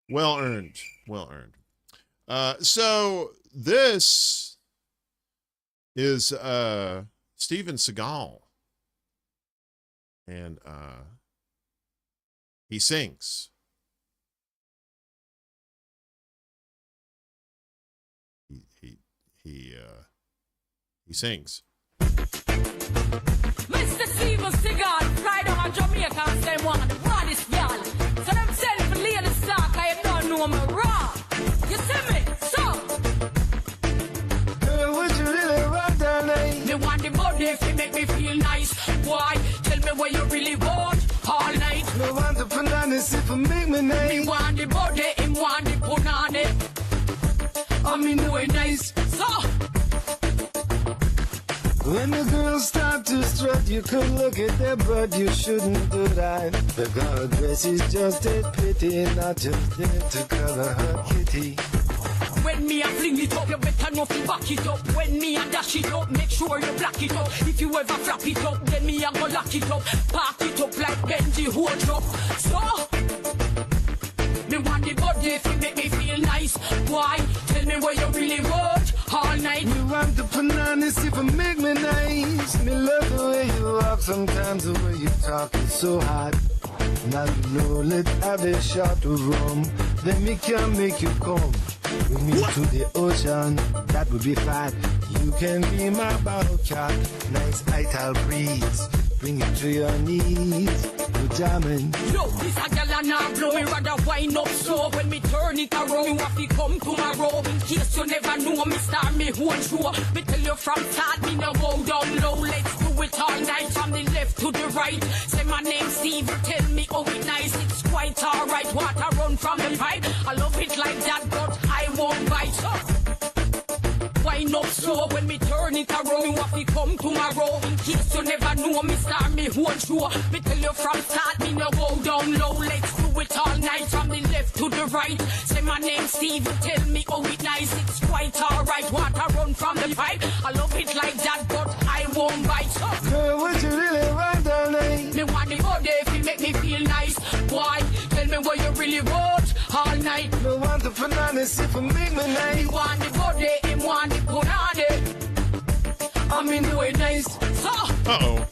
Well earned. Well earned. So this is Steven Seagal, and he sings. He sings. Mr. Steven Seagal, fly down on Jamaica and say one of the baddest gal. So them send for Lady Stark, I don't know me raw. You see me? So girl, would you really want that night? Me want the body if it make me feel nice. Why? Tell me what you really want all night. Me want the bananas if it make me nice. Me want the body, him want the punani. I mean, do it nice. So when the girls start to strut, you could look at their butt, you shouldn't do that. The girl dress is just a pity, not just there to color her kitty. When me a fling it up, you better know to back it up. When me a dash it up, make sure you black it up. If you ever flap it up, then me a go lock it up. Park it up like Benji hold up. So me want the body if it make me feel nice. Why? Tell me what you really want all night. Me want the bananas if it make me nice. Me love the way you walk sometimes, the way you talk is so hot. Now you know, let's have a shot of rum. Then me can make you come with me to the ocean. That would be fine. You can be my bottle cat. Nice ital breeze. Bring it to your knees. You're jamming. Yo, this a gal and I blow me rather wind up slow. When me turn it around, you have to come tomorrow. In case you never know, me start me whole show. Me tell you from start, me no go down low. Let's do it all night from the left to the right. Say my name Steve, tell me oh it nice. It's quite alright. Water run from the pipe. I love it like that, but I won't bite. Wind up slow when me turn it around. You have to come tomorrow. In case you never know, me start me whole show. Me tell you from start, me no go down low. Let's do it all night from the left to the right. Say my name Steve, tell me oh it nice. It's quite alright. Water run from the pipe. I love it like that, but I won't bite. Girl, what you really want all night? Me want the body if it make me feel nice. Why? Tell me what you really want all night. Me want the bananas if it make me nice. Me want the body, him want the punani. I mean, do it nice. So Uh-oh.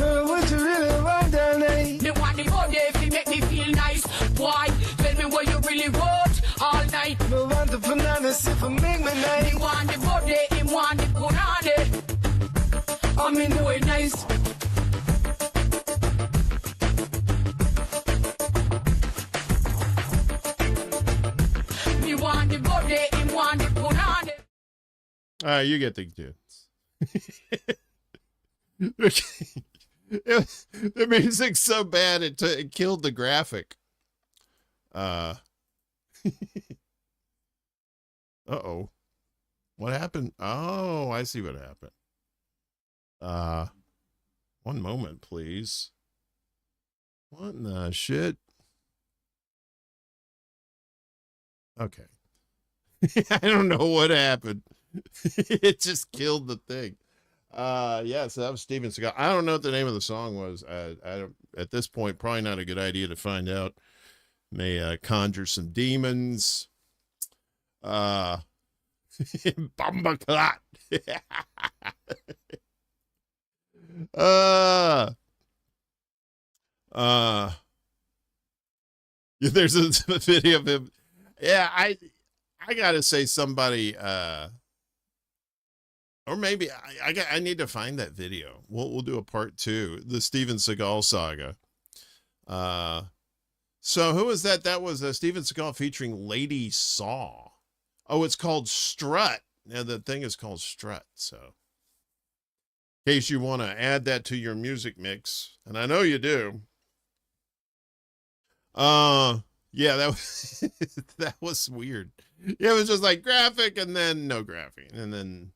girl, what you really want all night? Me want the body if it make me feel nice. Why? Tell me what you really want all night. Me want the bananas if it make me nice. Me want the body, him want the punani. I mean, do it nice. Me want the body, him want the punani. You get the gist. The music's so bad it killed the graphic. Uh-oh. What happened? Oh, I see what happened. One moment, please. What in the shit? Okay. I don't know what happened. It just killed the thing. Yeah, so that was Steven Seagal. I don't know what the name of the song was. I don't, at this point, probably not a good idea to find out. May conjure some demons. Bumbaclot. There's a video of him. Yeah, I gotta say somebody, or maybe I need to find that video. We'll do a part 2, the Steven Seagal saga. So who was that? That was Steven Seagal featuring Lady Saw. Oh, it's called Strut. Yeah, the thing is called Strut. So in case you want to add that to your music mix, and I know you do. Yeah, that was that was weird. Yeah, it was just like graphic and then no graphic. And then,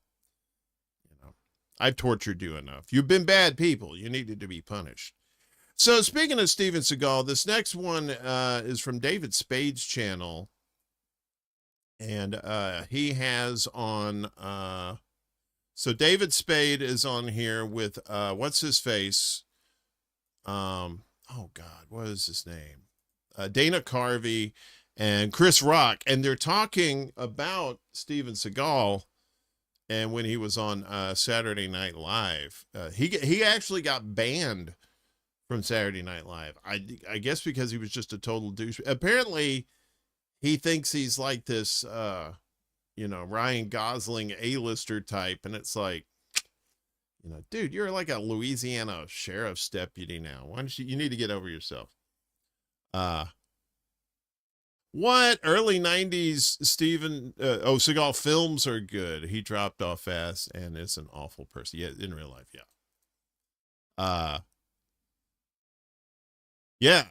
I've tortured you enough. You've been bad people. You needed to be punished. So speaking of Steven Seagal, this next one is from David Spade's channel. And he has on, so David Spade is on here with, what's his face? Oh God, what is his name? Dana Carvey and Chris Rock. And they're talking about Steven Seagal. And when he was on Saturday Night Live, he actually got banned from Saturday Night Live. I guess because he was just a total douche. Apparently, he thinks he's like this, Ryan Gosling A-lister type. And it's like, dude, you're like a Louisiana sheriff's deputy now. Why don't you need to get over yourself. What early 90s Seagal films are good. He dropped off fast and is an awful person. Yeah, in real life, yeah. Yeah.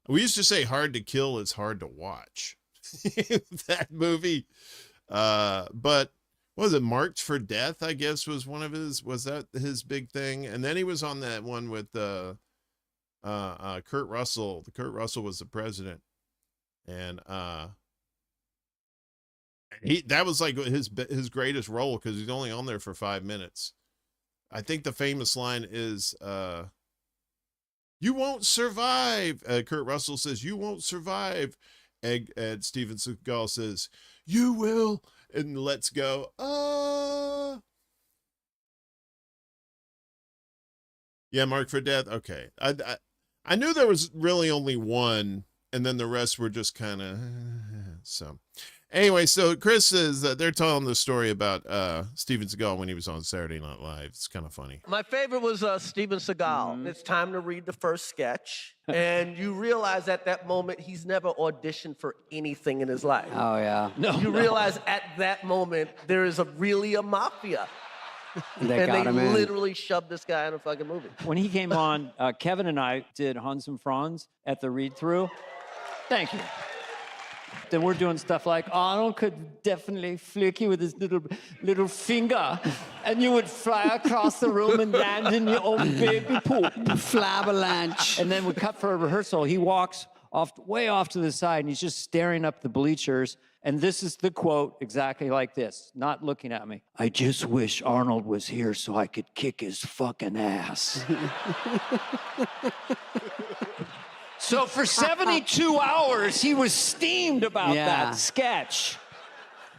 We used to say Hard to Kill is hard to watch. That movie. But what was it? Marked for Death, I guess, was that his big thing? And then he was on that one with Kurt Russell. Kurt Russell was the president. And that was like his greatest role because he's only on there for 5 minutes. I think the famous line is, "You won't survive." Kurt Russell says, "You won't survive," and Steven Seagal says, "You will," and let's go. Yeah, Marked for Death. Okay, I knew there was really only one. And then the rest were just kind of, so. Anyway, so Chris says that they're telling the story about Steven Seagal when he was on Saturday Night Live. It's kind of funny. My favorite was Steven Seagal. It's time to read the first sketch. And you realize at that moment, he's never auditioned for anything in his life. Oh, yeah. You realize at that moment, there is really a mafia. They literally shoved this guy in a fucking movie. When he came on, Kevin and I did Hans and Franz at the read-through. Thank you. Then we're doing stuff like Arnold could definitely flick you with his little finger, and you would fly across the room and land in your own baby poop. Flavalanche. And then we cut for a rehearsal. He walks way off to the side, and he's just staring up the bleachers. And this is the quote exactly like this, not looking at me. "I just wish Arnold was here so I could kick his fucking ass." So for 72 hours, he was steamed about that sketch.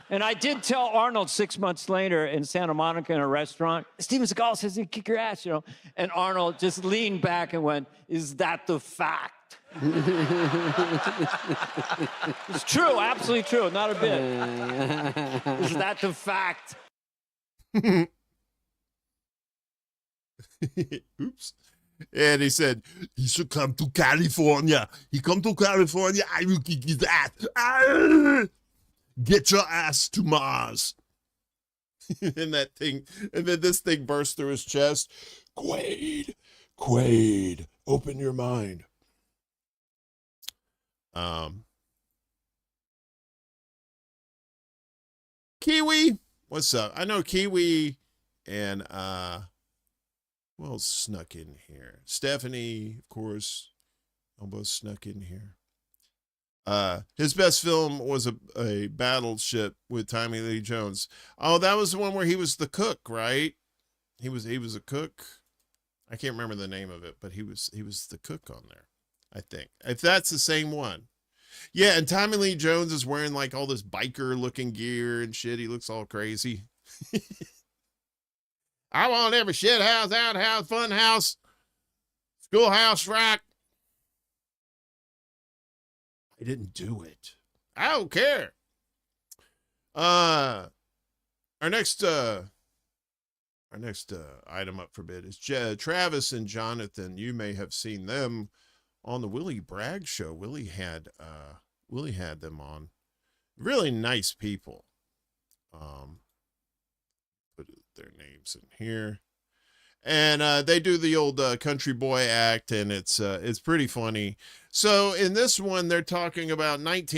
And I did tell Arnold 6 months later in Santa Monica in a restaurant, Steven Seagal says he'd kick your ass, And Arnold just leaned back and went, "Is that the fact?" It's true, absolutely true, not a bit. Is that the fact? Oops. And he said, "He should come to California. He come to California, I will kick his ass. Ah! Get your ass to Mars." And that thing, and then this thing burst through his chest. Quaid, open your mind. Kiwi, what's up? I know Kiwi and who else snuck in here? Stephanie, of course, almost snuck in here. His best film was a battleship with Tommy Lee Jones. Oh, that was the one where he was the cook, right? He was a cook. I can't remember the name of it, but he was the cook on there, I think. If that's the same one. Yeah, and Tommy Lee Jones is wearing like all this biker looking gear and shit. He looks all crazy. I want every shit house, outhouse, fun house, schoolhouse rock. I didn't do it. I don't care. Our next item up for bid is Travis and Jonathan. You may have seen them on the Willie Bragg show. Willie had them on. Really nice people. Put their names in here. And they do the old country boy act, and it's pretty funny. So in this one, they're talking about back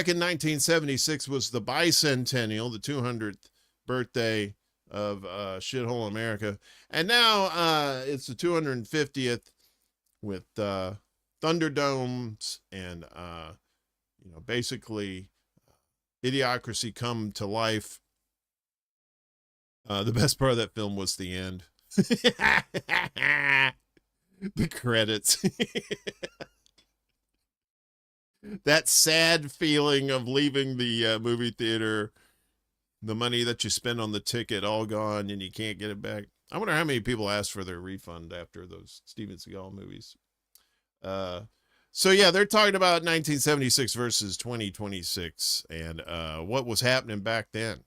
in 1976 was the bicentennial, the 200th birthday of Shithole America, and now it's the 250th with Thunderdomes and basically Idiocracy come to life. The best part of that film was the end. The credits. That sad feeling of leaving the movie theater, the money that you spend on the ticket all gone and you can't get it back. I wonder how many people asked for their refund after those Steven Seagal movies. So yeah, they're talking about 1976 versus 2026 and what was happening back then.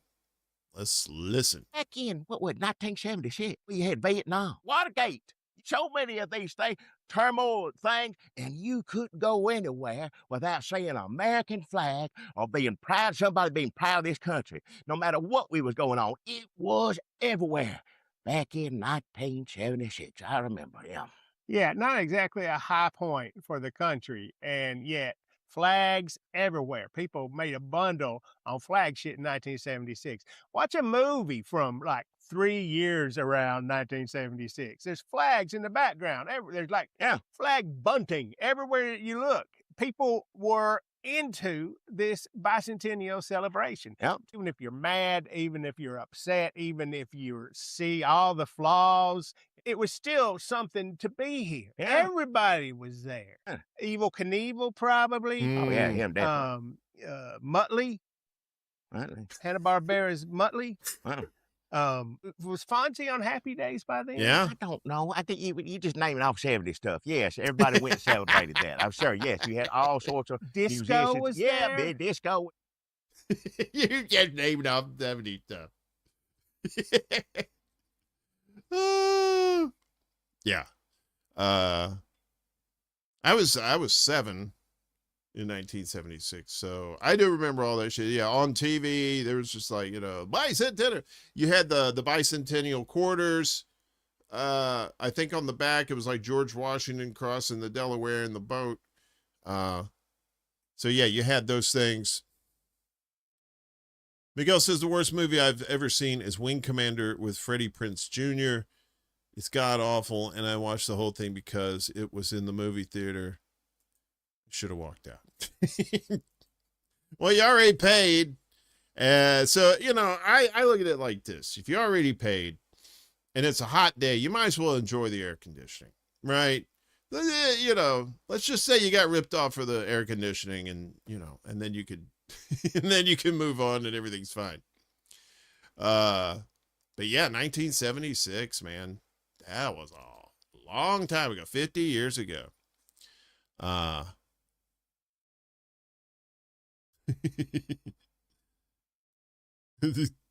Let's listen. Back in, 1976, we had Vietnam, Watergate, so many of these things, turmoil things, and you couldn't go anywhere without seeing an American flag or being proud, somebody being proud of this country. No matter what was going on, it was everywhere. Back in 1976, I remember, yeah. Yeah, not exactly a high point for the country, and yet flags everywhere. People made a bundle on flag shit in 1976. Watch a movie from like 3 years around 1976. There's flags in the background. There's like flag bunting everywhere you look. People were into this bicentennial celebration. Even if you're mad, even if you're upset, even if you see all the flaws, it was still something to be here. Everybody was there. Evel Knievel, probably. Oh, yeah, him definitely. Muttley. Hanna-Barbera's Muttley. Was Fonzie on Happy Days by then? Yeah. I don't know. I think you just naming off 70 stuff. Yes, everybody went and celebrated that. I'm sure. Yes, you had all sorts of disco musicians. was yeah, there? big disco. You just naming off 70 stuff. Yeah. I was 7 in 1976, so I do remember all that shit. Yeah, on TV there was just like, bicentennial. You had the bicentennial quarters. I think on the back it was like George Washington crossing the Delaware in the boat. So yeah, you had those things. Miguel says the worst movie I've ever seen is Wing Commander with Freddie Prinze Jr. It's god awful, and I watched the whole thing because it was in the movie theater. Should have walked out. Well, you already paid. So, I look at it like this. If you already paid and it's a hot day, you might as well enjoy the air conditioning, right? Let's just say you got ripped off for the air conditioning and then you could, and then you can move on and everything's fine. But yeah, 1976, man, that was a long time ago, 50 years ago.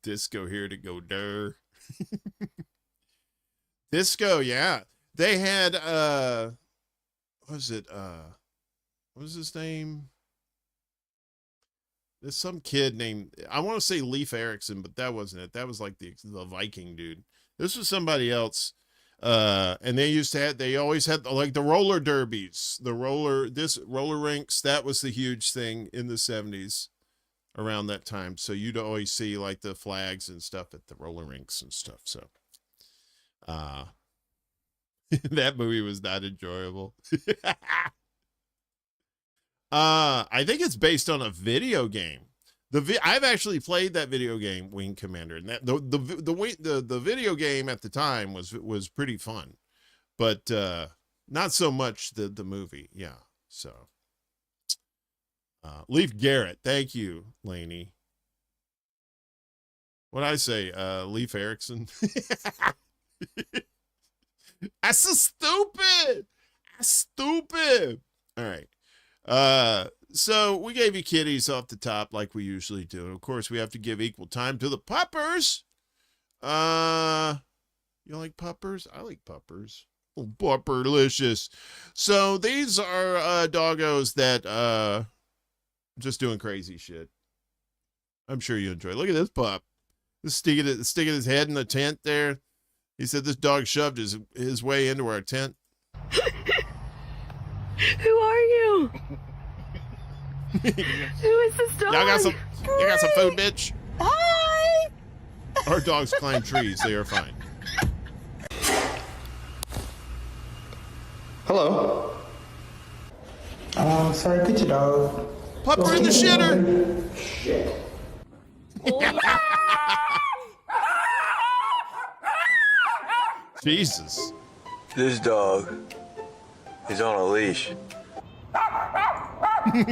Disco here to go der. Disco, yeah. They had what was his name? There's some kid named, I want to say Leif Erikson, but that wasn't it. That was like the Viking dude. This was somebody else. And they always had like the roller derbies, roller rinks. That was the huge thing in the 70s around that time. So you'd always see like the flags and stuff at the roller rinks and stuff. So, that movie was not enjoyable. I think it's based on a video game. I've actually played that video game, Wing Commander, and that the video game at the time was pretty fun, but not so much the movie. Yeah. So, Leif Garrett, thank you, Laney. What'd I say? Leif Erikson. That's so stupid. That's stupid. All right. So we gave you kitties off the top like we usually do. And of course, we have to give equal time to the puppers. You like puppers? I like puppers. Oh, pupperlicious. So these are doggos that just doing crazy shit. I'm sure you enjoy. Look at this pup. Just sticking his head in the tent there. He said this dog shoved his way into our tent. Who are you? Who is this dog? Y'all got some food, bitch? Hi! Our dogs climb trees. They are fine. Hello. Sorry, get your dog. Pupper in the shitter. Shit. Jesus. This dog is on a leash. You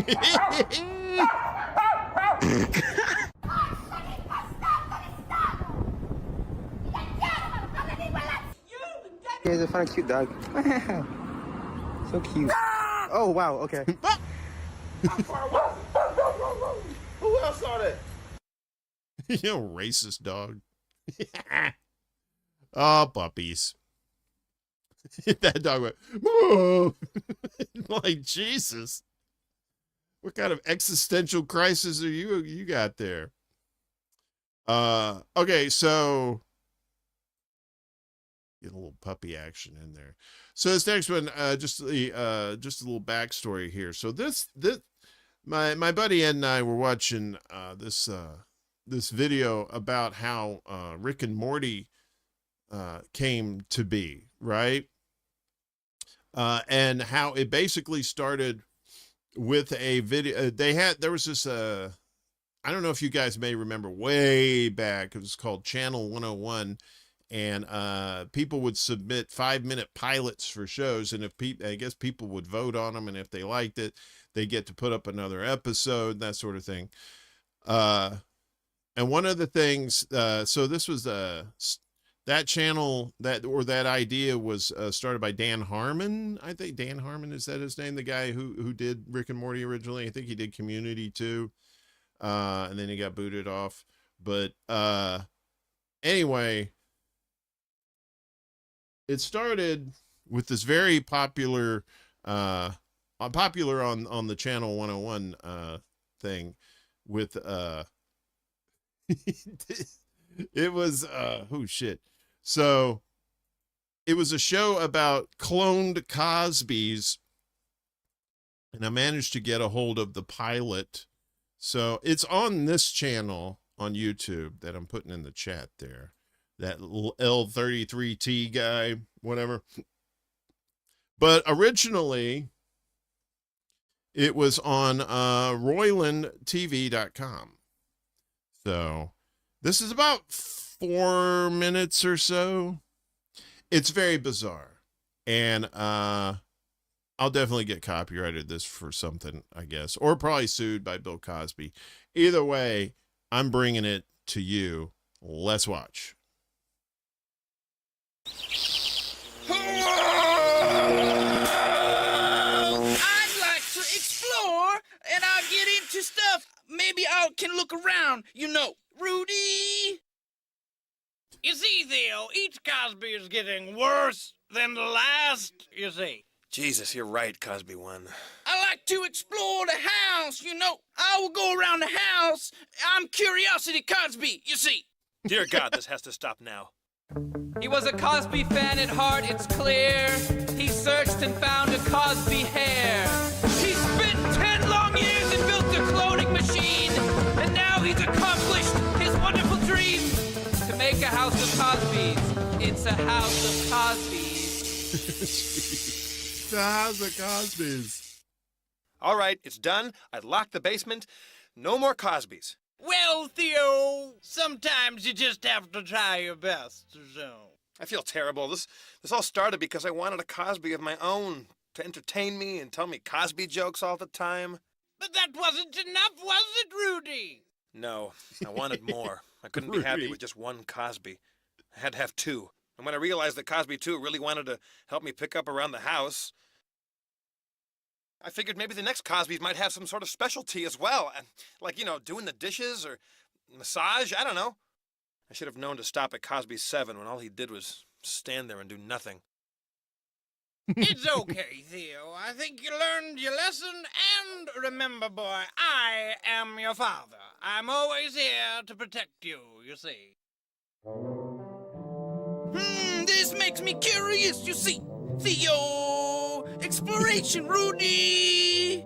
guys find a cute dog. So cute. Oh, wow, okay. Who else saw that? You racist dog. Oh, puppies. That dog went, whoa. Like, Jesus. What kind of existential crisis are you got there? Okay, so get a little puppy action in there. So this next one, just a little backstory here. So this my buddy Ed and I were watching this video about how Rick and Morty came to be, right? And how it basically started with a video. There was this I don't know if you guys may remember way back, it was called Channel 101, and people would submit 5-minute pilots for shows, and I guess people would vote on them, and if they liked it, they get to put up another episode, that sort of thing. And one of the things, so this was that channel, that idea was started by Dan Harmon. I think Dan Harmon, is that his name? The guy who did Rick and Morty originally. I think he did Community too. And then he got booted off. But anyway, it started with this very popular on the Channel 101 thing with it was oh shit. So it was a show about cloned Cosbys, and I managed to get a hold of the pilot. So it's on this channel on YouTube that I'm putting in the chat there. That L33T guy, whatever. But originally it was on RoylandTV.com. So this is about 4 minutes or so. It's very bizarre. And I'll definitely get copyrighted this for something, I guess. Or probably sued by Bill Cosby. Either way, I'm bringing it to you. Let's watch. I'd like to explore, and I'll get into stuff. Maybe I can look around, Rudy. You see, Theo, each Cosby is getting worse than the last, you see. Jesus, you're right, Cosby one. I like to explore the house, I will go around the house. I'm Curiosity Cosby, you see. Dear God, this has to stop now. He was a Cosby fan at heart, it's clear. He searched and found a Cosby hair. He spent 10 long years and built a cloning machine. And now he's accomplished his wonderful dream to make a house of Cosbys. It's a house of Cosbys. The house of Cosbys. All right, it's done. I locked the basement. No more Cosbys. Well, Theo, sometimes you just have to try your best, so. I feel terrible. This all started because I wanted a Cosby of my own to entertain me and tell me Cosby jokes all the time. But that wasn't enough, was it, Rudy? No, I wanted more. I couldn't be happy with just one Cosby. I had to have two. And when I realized that Cosby 2 really wanted to help me pick up around the house, I figured maybe the next Cosbys might have some sort of specialty as well. Like, you know, doing the dishes or massage. I don't know. I should have known to stop at Cosby 7 when all he did was stand there and do nothing. It's okay, Theo. I think you learned your lesson, and remember, boy, I am your father. I'm always here to protect you, you see. This makes me curious, you see. Theo, exploration, Rudy.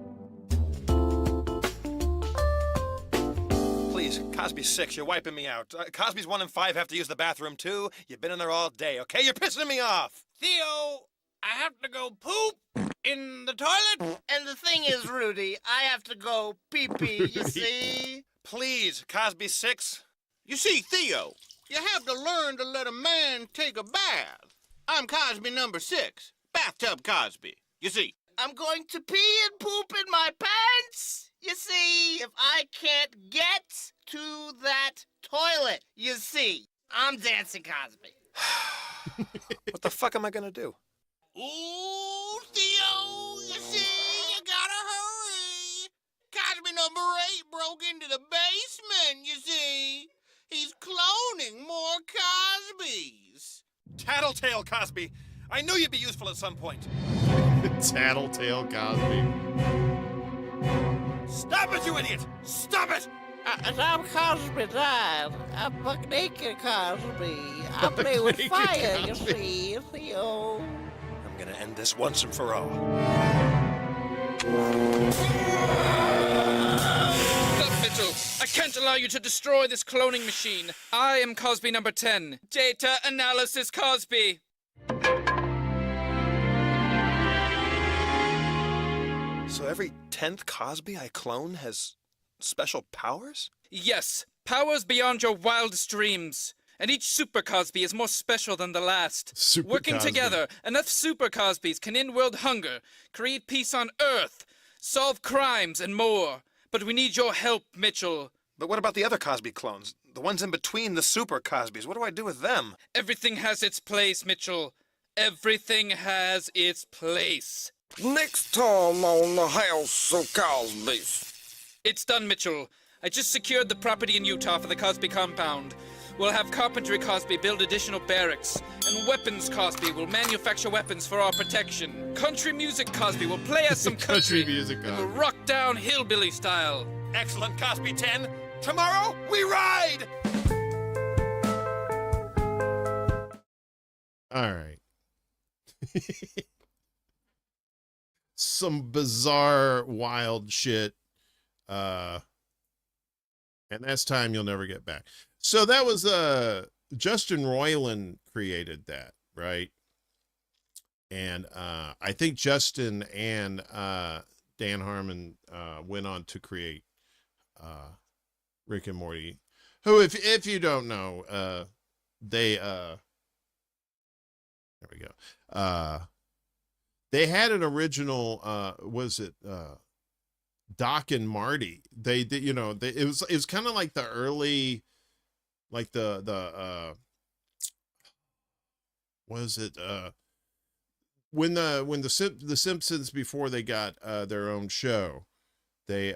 Please, Cosby 6, you're wiping me out. Cosby's 1 and 5 have to use the bathroom too. You've been in there all day, okay? You're pissing me off. Theo, I have to go poop in the toilet. And the thing is, Rudy, I have to go pee-pee, you see? Please, Cosby 6. You see, Theo, you have to learn to let a man take a bath. I'm Cosby number 6, Bathtub Cosby. You see. I'm going to pee and poop in my pants. You see, if I can't get to that toilet, you see, I'm Dancing Cosby. What the fuck am I gonna do? Ooh, Theo, you see, you gotta hurry. Cosby number 8 broke into the basement, you see. He's cloning more Cosbys. Tattletale Cosby. I knew you'd be useful at some point. Tattletale Cosby. Stop it, you idiot! Stop it! I'm Cosby, Dad. I'm buck naked Cosby. I play with fire, you see, Theo. I'm gonna end this once and for all. Stop, Mitchell. I can't allow you to destroy this cloning machine. I am Cosby number 10. Data Analysis Cosby. So every 10th Cosby I clone has special powers? Yes, powers beyond your wildest dreams. And each Super Cosby is more special than the last. Super Working Cosby. together, enough Super Cosbys can end world hunger, create peace on Earth, solve crimes, and more. But we need your help, Mitchell. But what about the other Cosby clones? The ones in between the Super Cosbys? What do I do with them? Everything has its place, Mitchell. Everything has its place. Next time on the House of Cosbys. It's done, Mitchell. I just secured the property in Utah for the Cosby compound. We'll have Carpentry Cosby build additional barracks, and Weapons Cosby will manufacture weapons for our protection. Country Music Cosby will play us some country music. and we'll rock down hillbilly style. Excellent, Cosby 10. Tomorrow, we ride! All right. Some bizarre, wild shit. And that's time you'll never get back. So that was Justin Roiland created that, right? And I think Justin and Dan Harmon went on to create Rick and Morty, who, if you don't know, they there we go. They had an original was it Doc and Marty. They did, you know, it was kind of like the early, like the was it when the Simpsons, before they got their own show, they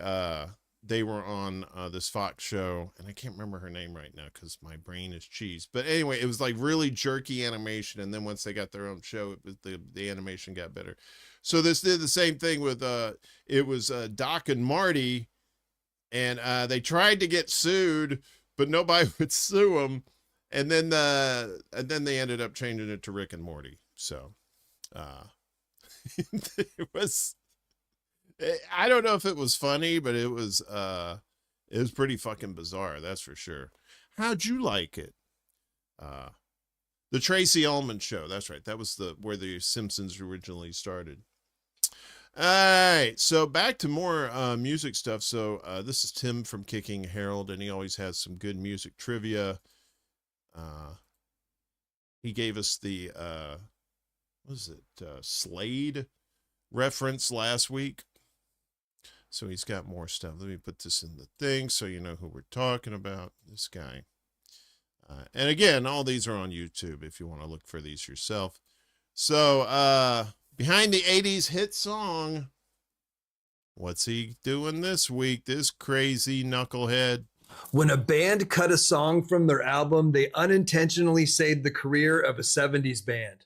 were on this Fox show, and I can't remember her name right now because my brain is cheese. But anyway, it was like really jerky animation, and then once they got their own show, it was the animation got better. So this did the same thing with it was Doc and Marty, and they tried to get sued, but nobody would sue them, and then they ended up changing it to Rick and Morty. So it was, I don't know if it was funny, but it was pretty fucking bizarre, that's for sure. How'd you like it? The Tracy Ullman Show, that's right. That was where the Simpsons originally started. All right, so back to more music stuff. So this is Tim from Kicking Harold, and he always has some good music trivia. He gave us the what was it, Slade reference last week. So he's got more stuff. Let me put this in the thing so you know who we're talking about. This guy. And again, all these are on YouTube if you want to look for these yourself. So behind the 80s hit song What's he doing this week, this crazy knucklehead? When a band cut a song from their album, they unintentionally saved the career of a 70s band.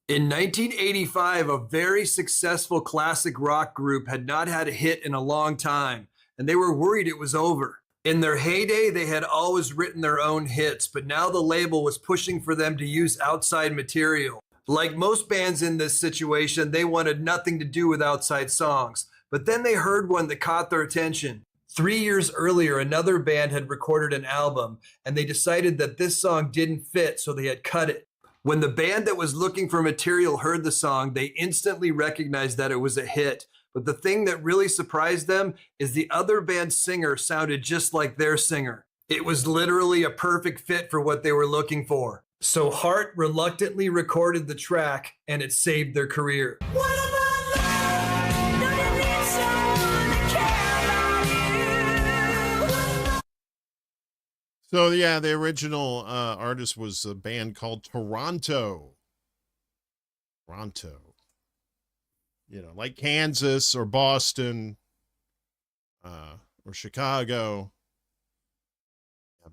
In 1985, a very successful classic rock group had not had a hit in a long time, and they were worried it was over. In their heyday, they had always written their own hits, but now the label was pushing for them to use outside material. Like most bands in this situation, they wanted nothing to do with outside songs, but then they heard one that caught their attention. 3 years earlier, another band had recorded an album, and they decided that this song didn't fit, so they had cut it. When the band that was looking for material heard the song, they instantly recognized that it was a hit. But the thing that really surprised them is the other band's singer sounded just like their singer. It was literally a perfect fit for what they were looking for. So Hart reluctantly recorded the track, and it saved their career. So yeah, the original artist was a band called Toronto. Toronto. You know, like Kansas or Boston or Chicago.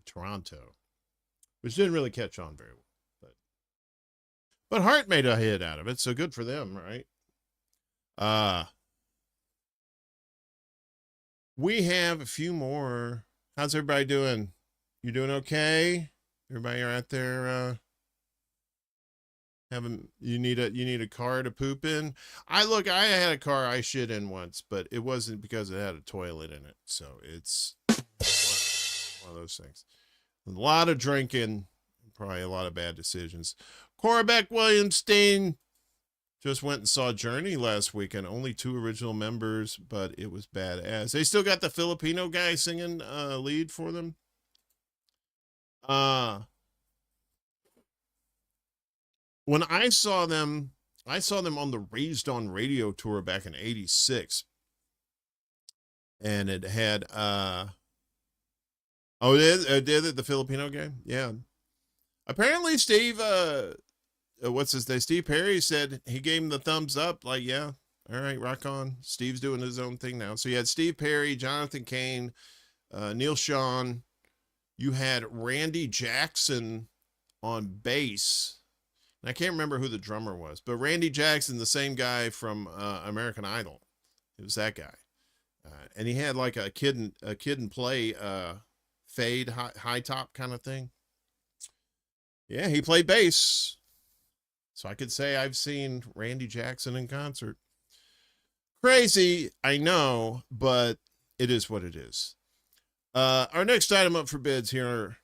Toronto. Which didn't really catch on very well. But Hart made a hit out of it, so good for them, right? We have a few more. How's everybody doing? You doing okay? Everybody are out there you need a car to poop in? I had a car I shit in once, but it wasn't because it had a toilet in it. So it's one of those things. A lot of drinking, probably a lot of bad decisions. Corbeck Williamstein just went and saw Journey last weekend. Only 2 original members, but it was badass. They still got the Filipino guy singing lead for them. When I saw them on the Raised on Radio tour back in '86. And it had did it the Filipino guy? Yeah. Apparently Steve what's his name? Steve Perry said he gave him the thumbs up, like, yeah, all right, rock on. Steve's doing his own thing now. So you had Steve Perry, Jonathan Cain, Neil Sean. You had Randy Jackson on bass. And I can't remember who the drummer was, but Randy Jackson, the same guy from American Idol. It was that guy. And he had like a kid and play fade high top kind of thing. Yeah, he played bass. So I could say I've seen Randy Jackson in concert. Crazy, I know, but it is what it is. Our next item up for bids here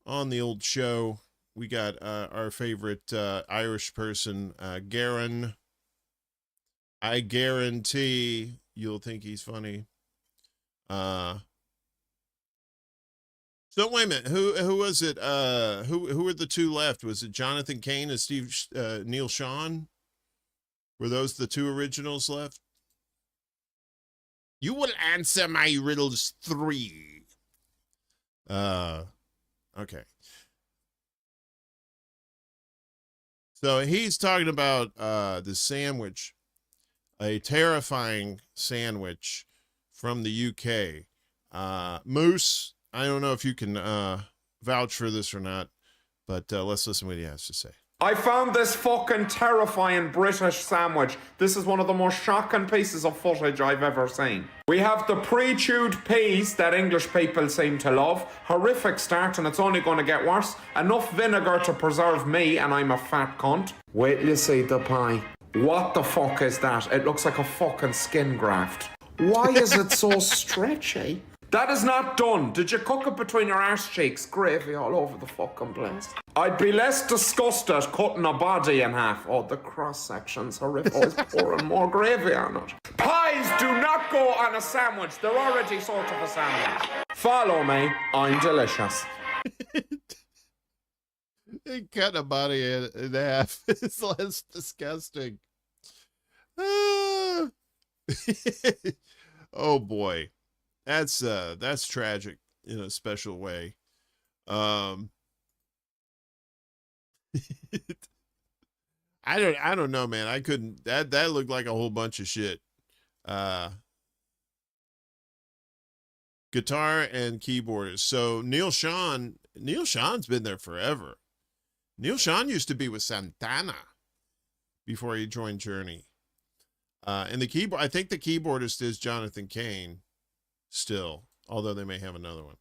on the old show, we got our favorite Irish person, Garen. I guarantee you'll think he's funny. So wait a minute, who was it? Who were the 2 left? Was it Jonathan Cain and Neil Sean? Were those the 2 originals left? You will answer my riddles 3. Okay. So he's talking about the sandwich, a terrifying sandwich from the UK. Moose, I don't know if you can vouch for this or not, but let's listen to what he has to say. I found this fucking terrifying British sandwich. This is one of the most shocking pieces of footage I've ever seen. We have the pre-chewed peas that English people seem to love. Horrific start, and it's only going to get worse. Enough vinegar to preserve me, and I'm a fat cunt. Wait till you see the pie. What the fuck is that? It looks like a fucking skin graft. Why is it so stretchy? That is not done. Did you cook it between your arse cheeks? Gravy all over the fucking place. I'd be less disgusted cutting a body in half. Oh, the cross-section's horrific. Oh, it's pouring more gravy on it. Pies do not go on a sandwich. They're already sort of a sandwich. Follow me. I'm delicious. They cut a body in half. It's less disgusting. Oh boy. That's tragic in a special way. I don't know, man. I couldn't. That looked like a whole bunch of shit. I Guitar and keyboardist. So Neil Sean's been there forever. Neil Sean used to be with Santana before he joined Journey. And I think the keyboardist is Jonathan Cain still, although they may have another one.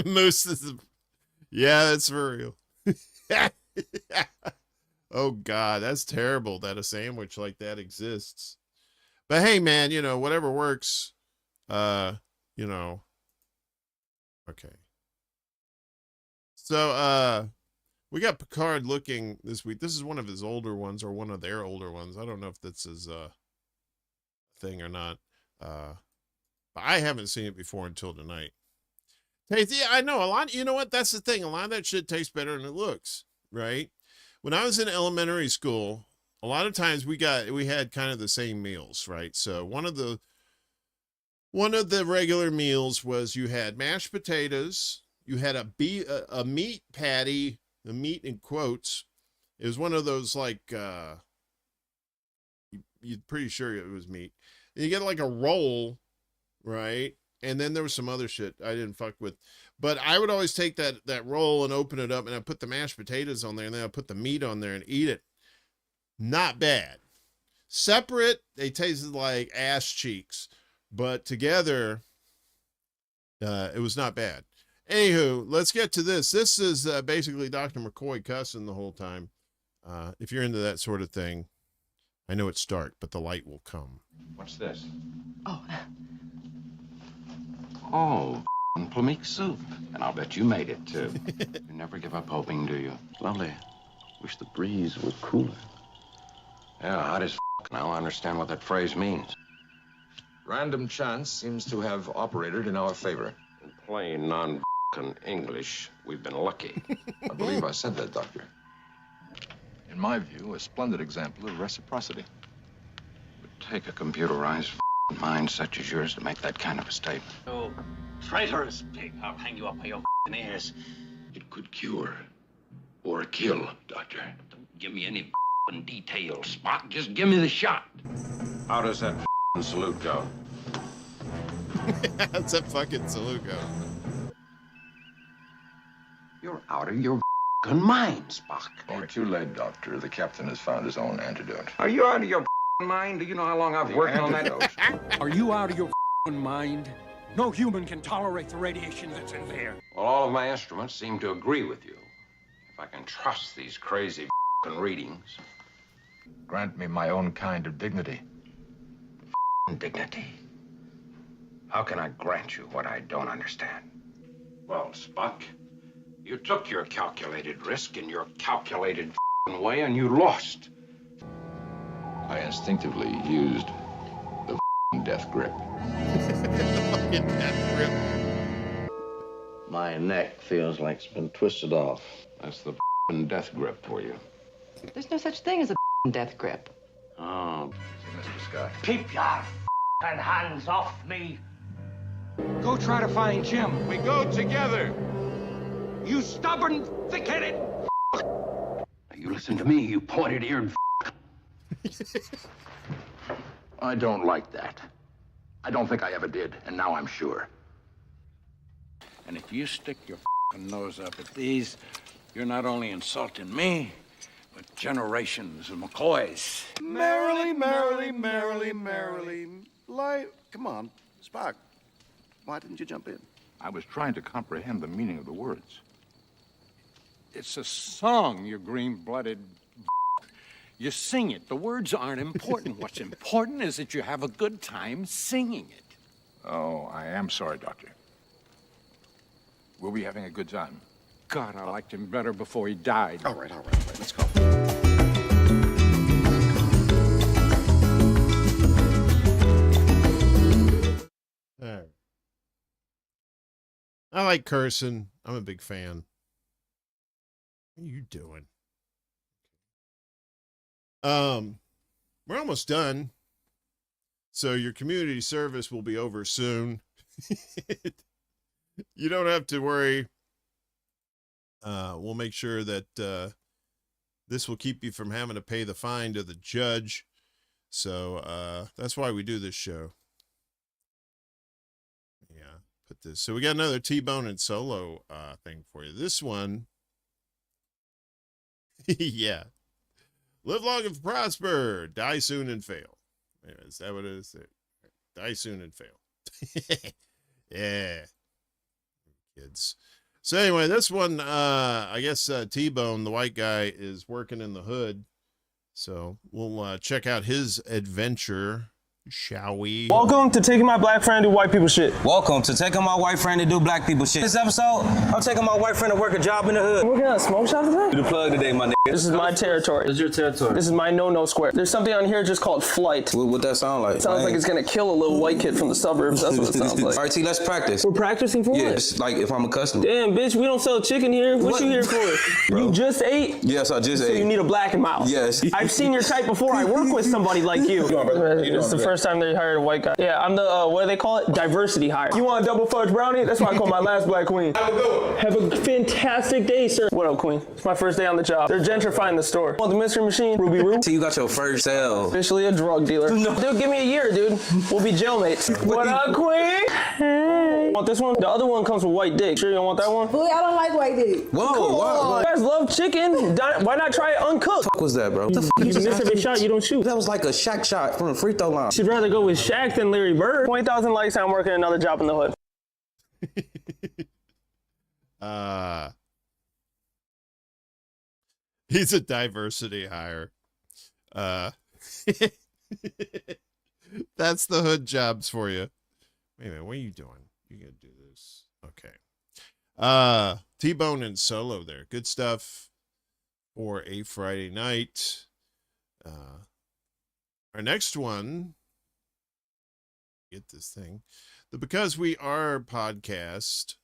Moose is, yeah, that's for real. Oh God, that's terrible that a sandwich like that exists. But hey, man, whatever works. Okay. So, we got Picard looking this week. This is one of his older ones, or one of their older ones. I don't know if this is a thing or not. But I haven't seen it before until tonight. Yeah, I know a lot. You know what? That's the thing. A lot of that shit tastes better than it looks, right? When I was in elementary school, a lot of times we had kind of the same meals, right? So one of the regular meals was you had mashed potatoes, you had a meat patty, the meat in quotes. It was one of those like you're pretty sure it was meat. And you get like a roll, right? And then there was some other shit I didn't fuck with. But I would always take that roll and open it up, and I put the mashed potatoes on there, and then I put the meat on there and eat it. Not bad. Separate, they tasted like ass cheeks. But together, it was not bad. Anywho, let's get to this. This is basically Dr. McCoy cussing the whole time. If you're into that sort of thing, I know it's dark, but the light will come. What's this? Oh, plummeek soup. And I'll bet you made it, too. You never give up hoping, do you? Lovely. Wish the breeze were cooler. Yeah, hot as now. I understand what that phrase means. Random chance seems to have operated in our favor. In plain, non-English, we've been lucky. I believe I said that, Doctor. In my view, a splendid example of reciprocity. It would take a computerized mind such as yours to make that kind of a statement. Oh, traitorous pig. I'll hang you up by your ears. It could cure or kill, Doctor. Don't give me any details, Spock. Just give me the shot. How does that salute go? How's that fucking salute go? You're out of your mind, Spock. You're too late, Doctor. The captain has found his own antidote. Are you out of your mind? Do you know how long I've worked on that? Are you out of your mind? No human can tolerate the radiation that's in there. Well, all of my instruments seem to agree with you. If I can trust these crazy readings. Grant me my own kind of dignity. Dignity? How can I grant you what I don't understand? Well, Spock, you took your calculated risk in your calculated way, and you lost. I instinctively used the death grip. Death grip. My neck feels like it's been twisted off. That's the death grip for you. There's no such thing as a death grip. Oh, Mr. Scott. Keep your hands off me. Go try to find Jim. We go together. You stubborn, thick-headed. Now you listen to me, you pointed-eared. I don't like that. I don't think I ever did, and now I'm sure. And if you stick your nose up at these, you're not only insulting me, but generations of McCoys. Merrily, merrily, merrily, merrily. Come on, Spock. Why didn't you jump in? I was trying to comprehend the meaning of the words. It's a song, you green-blooded. You sing it. The words aren't important. What's important is that you have a good time singing it. Oh, I am sorry, Doctor. We'll be having a good time. God, I liked him better before he died. All right. Let's go. All right. I like cursing. I'm a big fan. What are you doing? We're almost done. So your community service will be over soon. You don't have to worry. We'll make sure that this will keep you from having to pay the fine to the judge. So that's why we do this show. Yeah, put this. So we got another T-Bone and Solo thing for you. This one, yeah. Live long and prosper, die soon and fail. Is that what it is? Die soon and fail. Yeah. Kids. So anyway, this one, I guess T-Bone, the white guy, is working in the hood. So we'll check out his adventure, shall we? Welcome to taking my black friend to do white people shit. Welcome to taking my white friend to do black people shit. This episode, I'm taking my white friend to work a job in the hood. We're gonna smoke shop today? Do the plug today, my nigga. This is my territory. This is your territory. This is my no-no square. There's something on here just called flight. What that sound like? It sounds like it's gonna kill a little white kid from the suburbs. That's what it sounds like. All right, T, let's practice. We're practicing for Yeah, what? it's like if I'm a customer. Damn, bitch, we don't sell chicken here. What you here for? Bro. You just ate? Yes, I just ate. So you need a black and mild. Yes. I've seen your type before. I work with somebody like you. It's the first time they hired a white guy. Yeah, I'm the, what do they call it? Diversity hire. You want a double fudge brownie? That's why I call my last black queen. Have a fantastic day, sir. What up, queen? It's my first day on the job. They're gentrifying the store. Want the mystery machine? Ruby Roo? T, you got your first sale. Officially a drug dealer. No. Dude, give me a year, dude. We'll be jailmates. What up, queen? Hey. Want this one? The other one comes with white dick. Sure you don't want that one? Boy, I don't like white dick. Whoa, wow. You guys love chicken. Why not try it uncooked? What was that, bro? You miss every shot, you don't shoot. That was like a Shaq shot from the free throw line. Should rather go with Shaq than Larry Bird. 20,000 likes, I'm working another job in the hood. He's a diversity hire. That's the hood jobs for you. Wait a minute, what are you doing? You gotta do this. Okay. T-Bone and Solo there. Good stuff for a Friday night. Our next one, get this thing, the Because We Are podcast.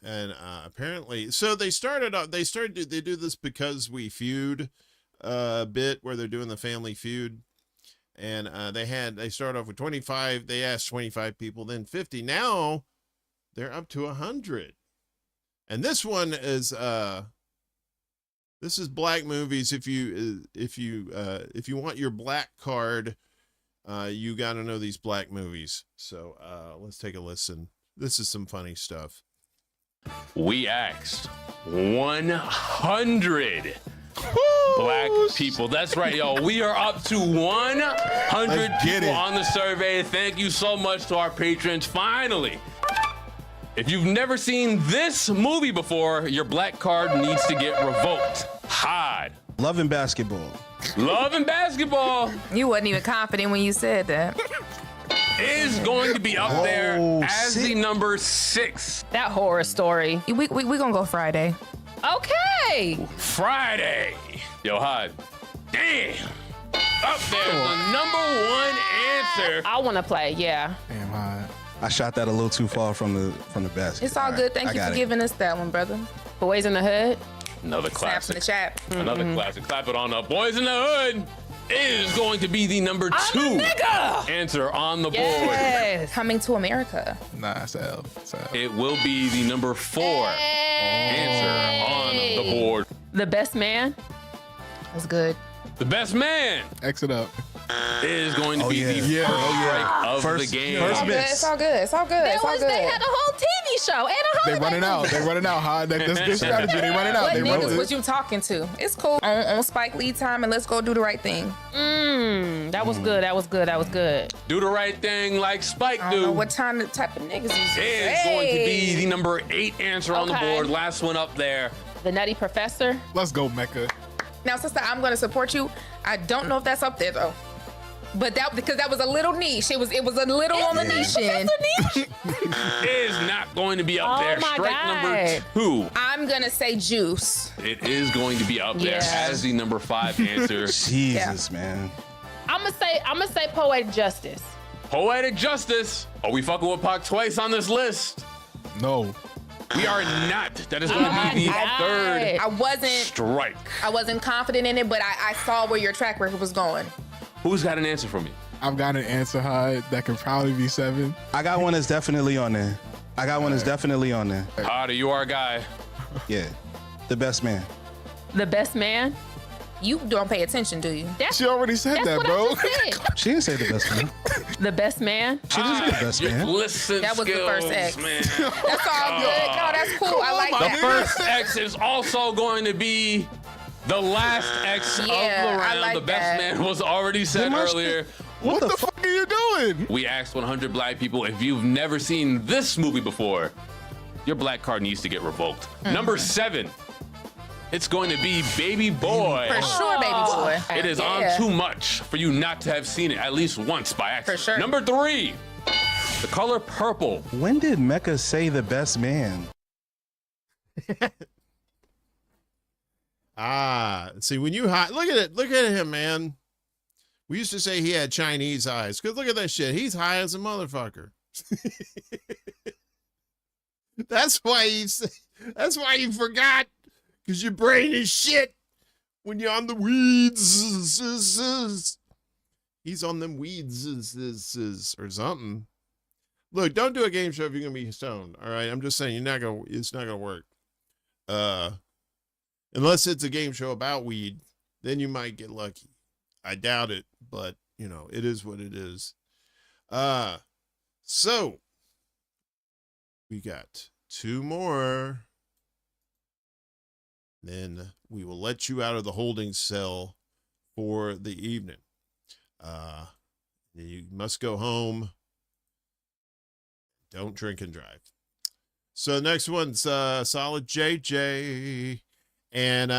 And apparently, so they do this Because We Feud bit where they're doing the family feud. And they start off with 25. They asked 25 people, then 50. Now they're up to 100. And this one is this is black movies. If you want your black card, you got to know these black movies. So let's take a listen. This is some funny stuff. We asked 100 black people. That's right, y'all. We are up to 100 people on the survey. Thank you so much to our patrons. Finally, if you've never seen this movie before, your black card needs to get revoked. Hide. Love and Basketball. Love and Basketball. You wasn't even confident when you said that. Is going to be up there as the number 6. That horror story. We gonna go Friday. Okay. Friday. Yo, Hide. Damn. Up there, the number 1 answer. I want to play, yeah. Damn, I shot that a little too far from the basket. It's all good. Thank you for giving us that one, brother. Boys in the Hood. Another Snaps in classic. the chat. Another classic. Clap it on up. Boys in the Hood is going to be the number 2 answer on the board. Yes. Coming to America. Nah, Sal. It will be the number 4 answer on the board. The Best Man. That's good. The Best Man. Exit up. Is going to be the first strike of the game. It's all good. It's all good. It's all good. They had a whole TV show and a They holiday running out. movie. They running out. Hard. That's good strategy. They running out. What They niggas running. was you talking to? It's cool. On Spike Lee time, and let's go do the right thing. That was good. That was good. That was good. Do the right thing like Spike I don't know do. what time the type of niggas is. Is going to be the number 8 answer on the Okay. board. Last one up there. The Nutty Professor. Let's go, Mecca. Now, sister, I'm going to support you. I don't know if that's up there though. But because that was a little niche. It was a little on the niche end. Is not going to be up Oh there. my Strike God. number 2. I'm gonna say Juice. It is going to be up there Yeah. as the number 5 answer. Jesus, man. I'm gonna say Poetic Justice. Poetic Justice. Are we fucking with Pac twice on this list? No. We are not. That is going to be the 3rd strike. I wasn't confident in it, but I saw where your track record was going. Who's got an answer for me? I've got an answer, Hard, that could probably be 7. I got one that's definitely on there. Harder, you are a guy. Yeah. The Best Man. The Best Man. You don't pay attention, do you? She already said that, bro. She didn't say the best man. The best man? She didn't say the best man. Listen, That was the first X. man. That's all good. No, that's cool. I like The that. first X is also going to be the last X of the I round. like The best that. man was already said earlier. What the fuck are you doing? We asked 100 black people if you've never seen this movie before, your black card needs to get revoked. Number 7. It's going to be Baby Boy. For sure, Baby Boy. It is on too much for you not to have seen it at least once by accident. For sure. Number 3, The Color Purple. When did Mecca say the best man? See, when you look at him, man. We used to say he had Chinese eyes. Cause look at that shit. He's high as a motherfucker. That's why you forgot. Cause your brain is shit when you're on the weeds. He's on them weeds or something. Look, don't do a game show if you're gonna be stoned. All right, I'm just saying it's not gonna work. Unless it's a game show about weed, then you might get lucky. I doubt it, but it is what it is. So we got 2 more. Then we will let you out of the holding cell for the evening. You must go home. Don't drink and drive. So the next one's Solid JJ. And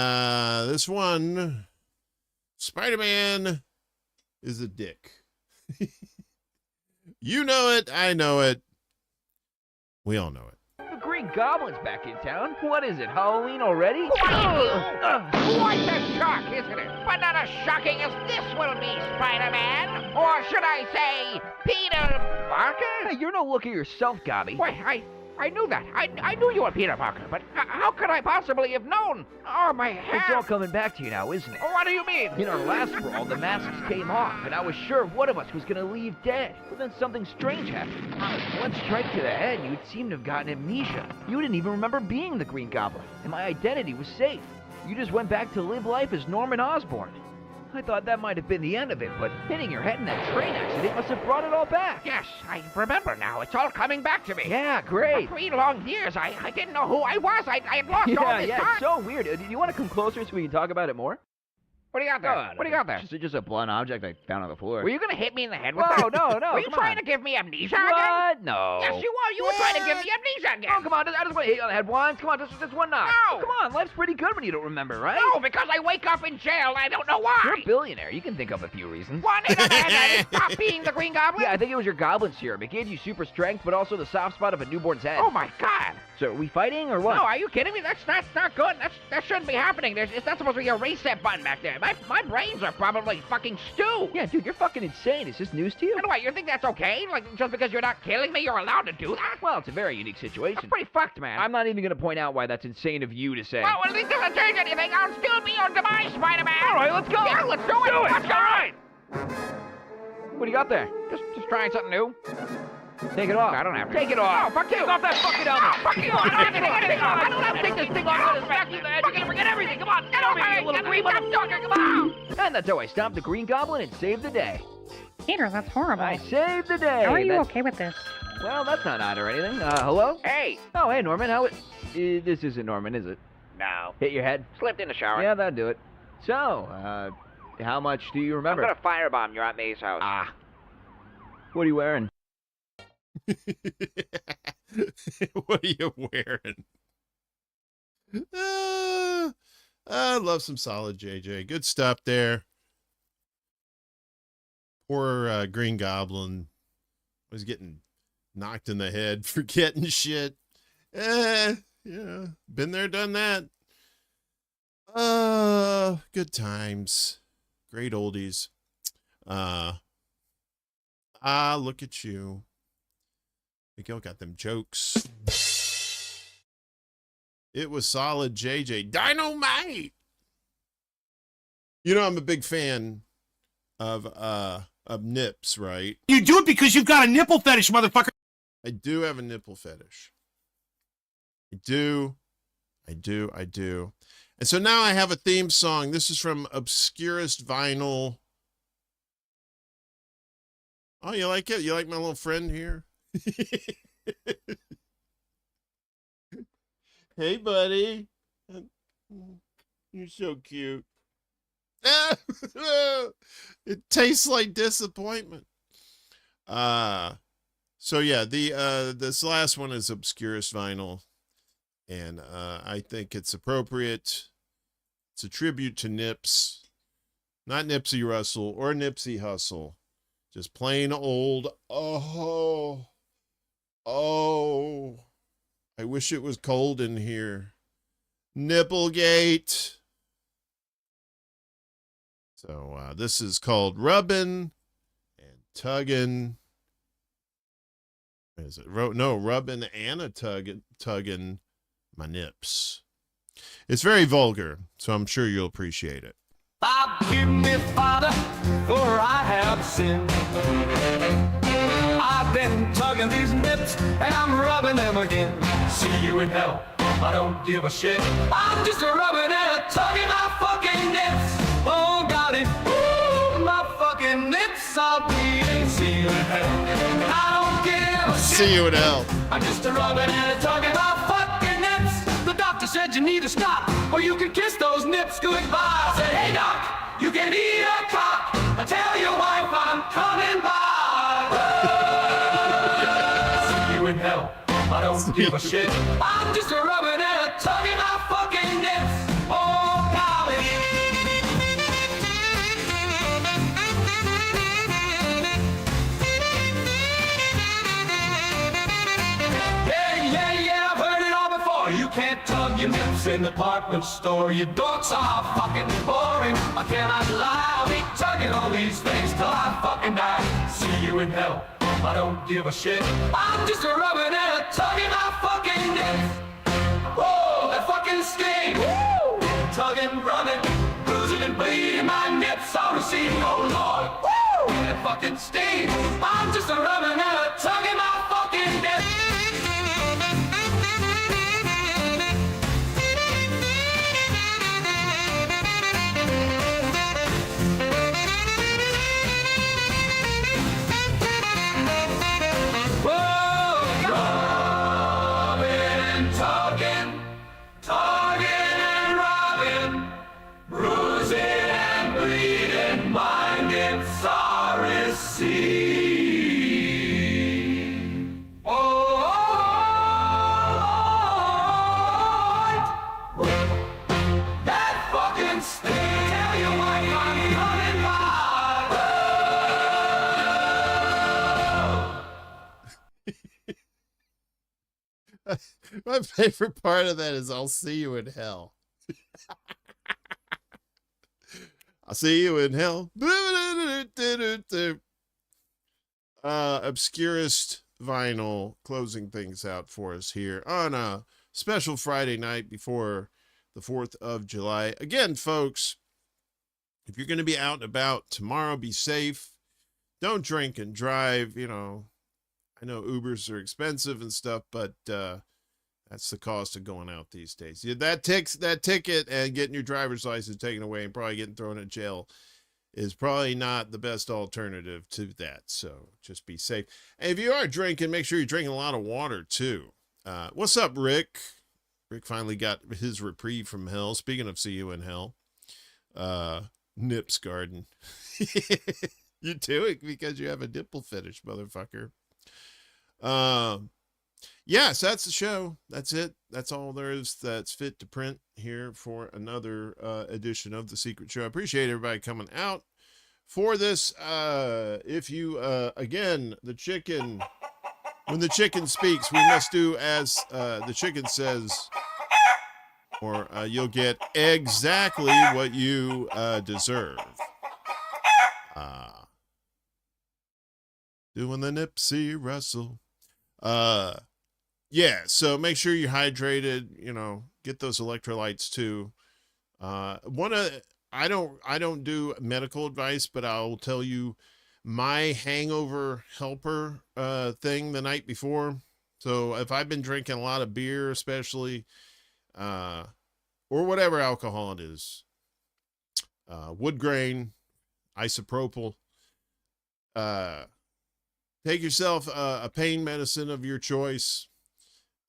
this one, Spider-Man is a dick. You know it. I know it. We all know it. The Green Goblin's back in town. What is it, Halloween already? Quite a shock, isn't it? But not as shocking as this will be, Spider-Man. Or should I say, Peter Parker? Hey, you're no look at yourself, Gobby. Why, I knew that. I knew you were Peter Parker, but how could I possibly have known? Oh, my hair. It's all coming back to you now, isn't it? What do you mean? In our last brawl, the masks came off, and I was sure one of us was going to leave dead. But then something strange happened. One strike to the head, you'd seem to have gotten amnesia. You didn't even remember being the Green Goblin, and my identity was safe. You just went back to live life as Norman Osborn. I thought that might have been the end of it, but hitting your head in that train accident must have brought it all back. Yes, I remember now. It's all coming back to me. Yeah, great. For 3 long years, I didn't know who I was. I had lost all this time. It's so weird. Do you want to come closer so we can talk about it more? What do you got there? What do you got there? Just a blunt object I found on the floor. Were you going to hit me in the head with that? No. Were you trying to give me amnesia again? What? No. Yes, you were. You were trying to give me amnesia again. Oh, come on. I just want to hit you on the head once. Come on, just one knock. No. Come on, life's pretty good when you don't remember, right? No, because I wake up in jail and I don't know why. You're a billionaire. You can think of a few reasons. One hit on the head and I stop being the Green Goblin? Yeah, I think it was your goblin serum. It gave you super strength, but also the soft spot of a newborn's head. Oh, my God. So are we fighting or what? No, are you kidding me? That's not good. That shouldn't be happening. It's not supposed to be a reset button back there. My brains are probably fucking stew. Yeah, dude, you're fucking insane. Is this news to you? And what, you think that's okay? Like, just because you're not killing me, you're allowed to do that? Well, it's a very unique situation. That's pretty fucked, man. I'm not even going to point out why that's insane of you to say. Well, at least it doesn't change anything. I'll still be your demise, Spider-Man. All right, let's go. Yeah, let's do it. Let's go. All right. What do you got there? Just trying something new. Take it off. I don't have to. Take it off. No, fuck you. Take off that fucking helmet. No, fuck you. I don't have to take anything off. I don't have to take this thing off. I'm going to smack you in the head. You're going to forget everything. Come on. Get over here, you little green motherfucker. Come on. And that's how I stopped the Green Goblin and saved the day. Peter, that's horrible. I saved the day. How are you okay with this? Well, that's not odd or anything. Hello? Hey. Oh, hey, Norman. How this isn't Norman, is it? No. Hit your head? Slipped in the shower. Yeah, that'd do it. So, how much do you remember? I'm gonna firebomb your Aunt May's house. Ah. What are you wearing? What are you wearing? I love some Solid JJ. Good stuff there. Poor Green Goblin was getting knocked in the head for getting shit. Yeah, been there, done that. Good times. Great oldies. Look at you. Miguel got them jokes. It was Solid JJ. Dynamite! You know, I'm a big fan of nips, right? You do it because you've got a nipple fetish, motherfucker. I do have a nipple fetish. I do. And so now I have a theme song. This is from Obscurest Vinyl. Oh, you like it? You like my little friend here? Hey, buddy. You're so cute. It tastes like disappointment. So yeah, this last one is Obscurest Vinyl, and I think it's appropriate. It's a tribute to Nips, not Nipsey Russell or Nipsey Hussle, just plain old. Oh, I wish it was cold in here. Nipplegate. So this is called Rubbin' and Tuggin'. Is it? No, Rubbin' and a tuggin' my nips. It's very vulgar, so I'm sure you'll appreciate it. Forgive me, Father, for I have sinned. I've been tugging these nips and I'm rubbing them again. See you in hell, I don't give a shit. I'm just rubbing and tugging my fucking nips. Oh, got it. Ooh, my fucking nips are bleeding. See you in hell, I don't give a shit. See you in hell. I'm just rubbing and tugging my fucking nips. The doctor said you need to stop, or you can kiss those nips goodbye. I said, hey doc, you can eat a cock. I tell your wife I'm coming by. See you in hell, I don't give a shit. I'm just rubbing and tugging my fucking nips. Oh, golly. Yeah, I've heard it all before. You can't tug your nips in the department store. Your dorks are fucking boring. I cannot lie, I'll be tugging all these things till I fucking die. See you in hell, I don't give a shit. I'm just rubbing and tugging my fucking nips. Whoa, that fucking sting. Woo! Tugging, rubbing, bruising and bleeding. My nips are receiving, oh Lord. Woo! That fucking sting. I'm just rubbing and tugging my fucking nips. My favorite part of that is I'll see you in hell. I'll see you in hell. Obscurest Vinyl closing things out for us here on a special Friday night before the 4th of July. Again, folks, if you're going to be out and about tomorrow, be safe. Don't drink and drive. You know, I know Ubers are expensive and stuff, but that's the cost of going out these days. Yeah, that ticket and getting your driver's license taken away and probably getting thrown in jail is probably not the best alternative to that. So just be safe. And if you are drinking, make sure you're drinking a lot of water too. What's up, Rick? Rick finally got his reprieve from hell. Speaking of see you in hell, Nips Garden. You do it because you have a nipple fetish, motherfucker. Yes, that's the show. That's it. That's all there is that's fit to print here for another edition of The Secret Show. I appreciate everybody coming out for this. If you, again, the chicken, when the chicken speaks, we must do as the chicken says, or you'll get exactly what you deserve. Doing the Nipsey Russell. Yeah, so make sure you're hydrated, you know, get those electrolytes too. I don't do medical advice, but I'll tell you my hangover helper thing the night before. So if I've been drinking a lot of beer, especially, or whatever alcohol it is. Wood grain, isopropyl. Take yourself a pain medicine of your choice,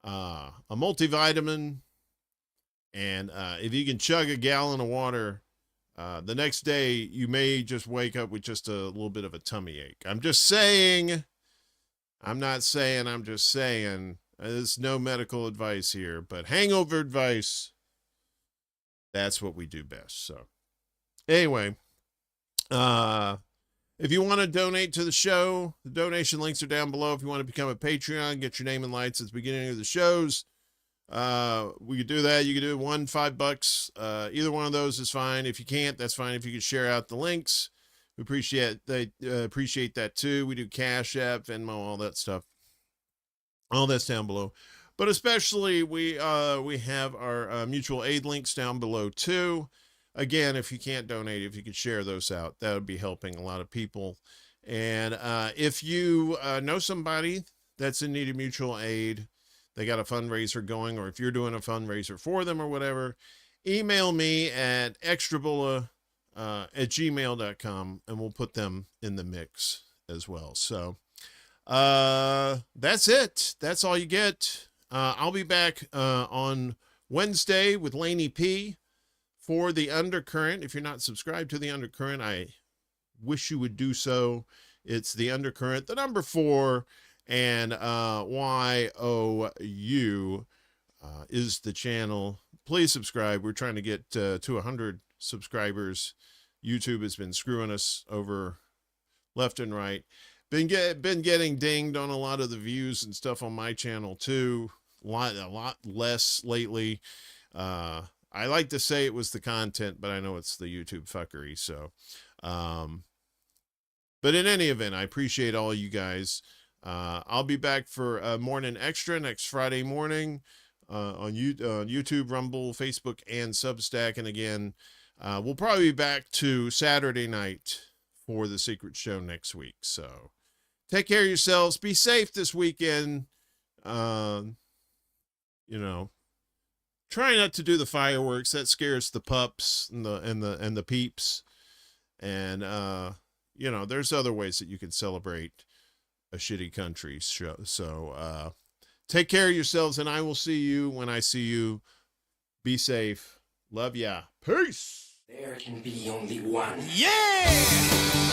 a multivitamin, and if you can chug a gallon of water, the next day you may just wake up with just a little bit of a tummy ache. I'm just saying. I'm not saying, I'm just saying. There's no medical advice here, but hangover advice, that's what we do best. So anyway, if you want to donate to the show, the donation links are down below. If you want to become a Patreon, get your name and lights at the beginning of the shows. We could do that. You could do $1, $5. Either one of those is fine. If you can't, that's fine. If you could share out the links, we appreciate that too. We do CashApp, Venmo, all that stuff. All that's down below. But especially we have our mutual aid links down below too. Again, if you can't donate, if you could share those out, that would be helping a lot of people. And if you know somebody that's in need of mutual aid, they got a fundraiser going, or if you're doing a fundraiser for them or whatever, email me at ExtraBulla at gmail.com, and we'll put them in the mix as well. So that's it. That's all you get. I'll be back on Wednesday with Laney P for the Undercurrent. If you're not subscribed to the Undercurrent, I wish you would do so. It's the Undercurrent, the number 4, and YOU is the channel. Please subscribe. We're trying to get to 100 subscribers. YouTube has been screwing us over left and right. Been getting dinged on a lot of the views and stuff on my channel too. A lot less lately. I like to say it was the content, but I know it's the YouTube fuckery. So, but in any event, I appreciate all you guys. I'll be back for a morning extra next Friday morning on YouTube, Rumble, Facebook, and Substack. And again, we'll probably be back to Saturday night for the Secret Show next week. So take care of yourselves. Be safe this weekend. Try not to do the fireworks. That scares the pups and the peeps. And there's other ways that you can celebrate a shitty country show. So take care of yourselves, and I will see you when I see you. Be safe. Love ya. Peace. There can be only one. Yeah!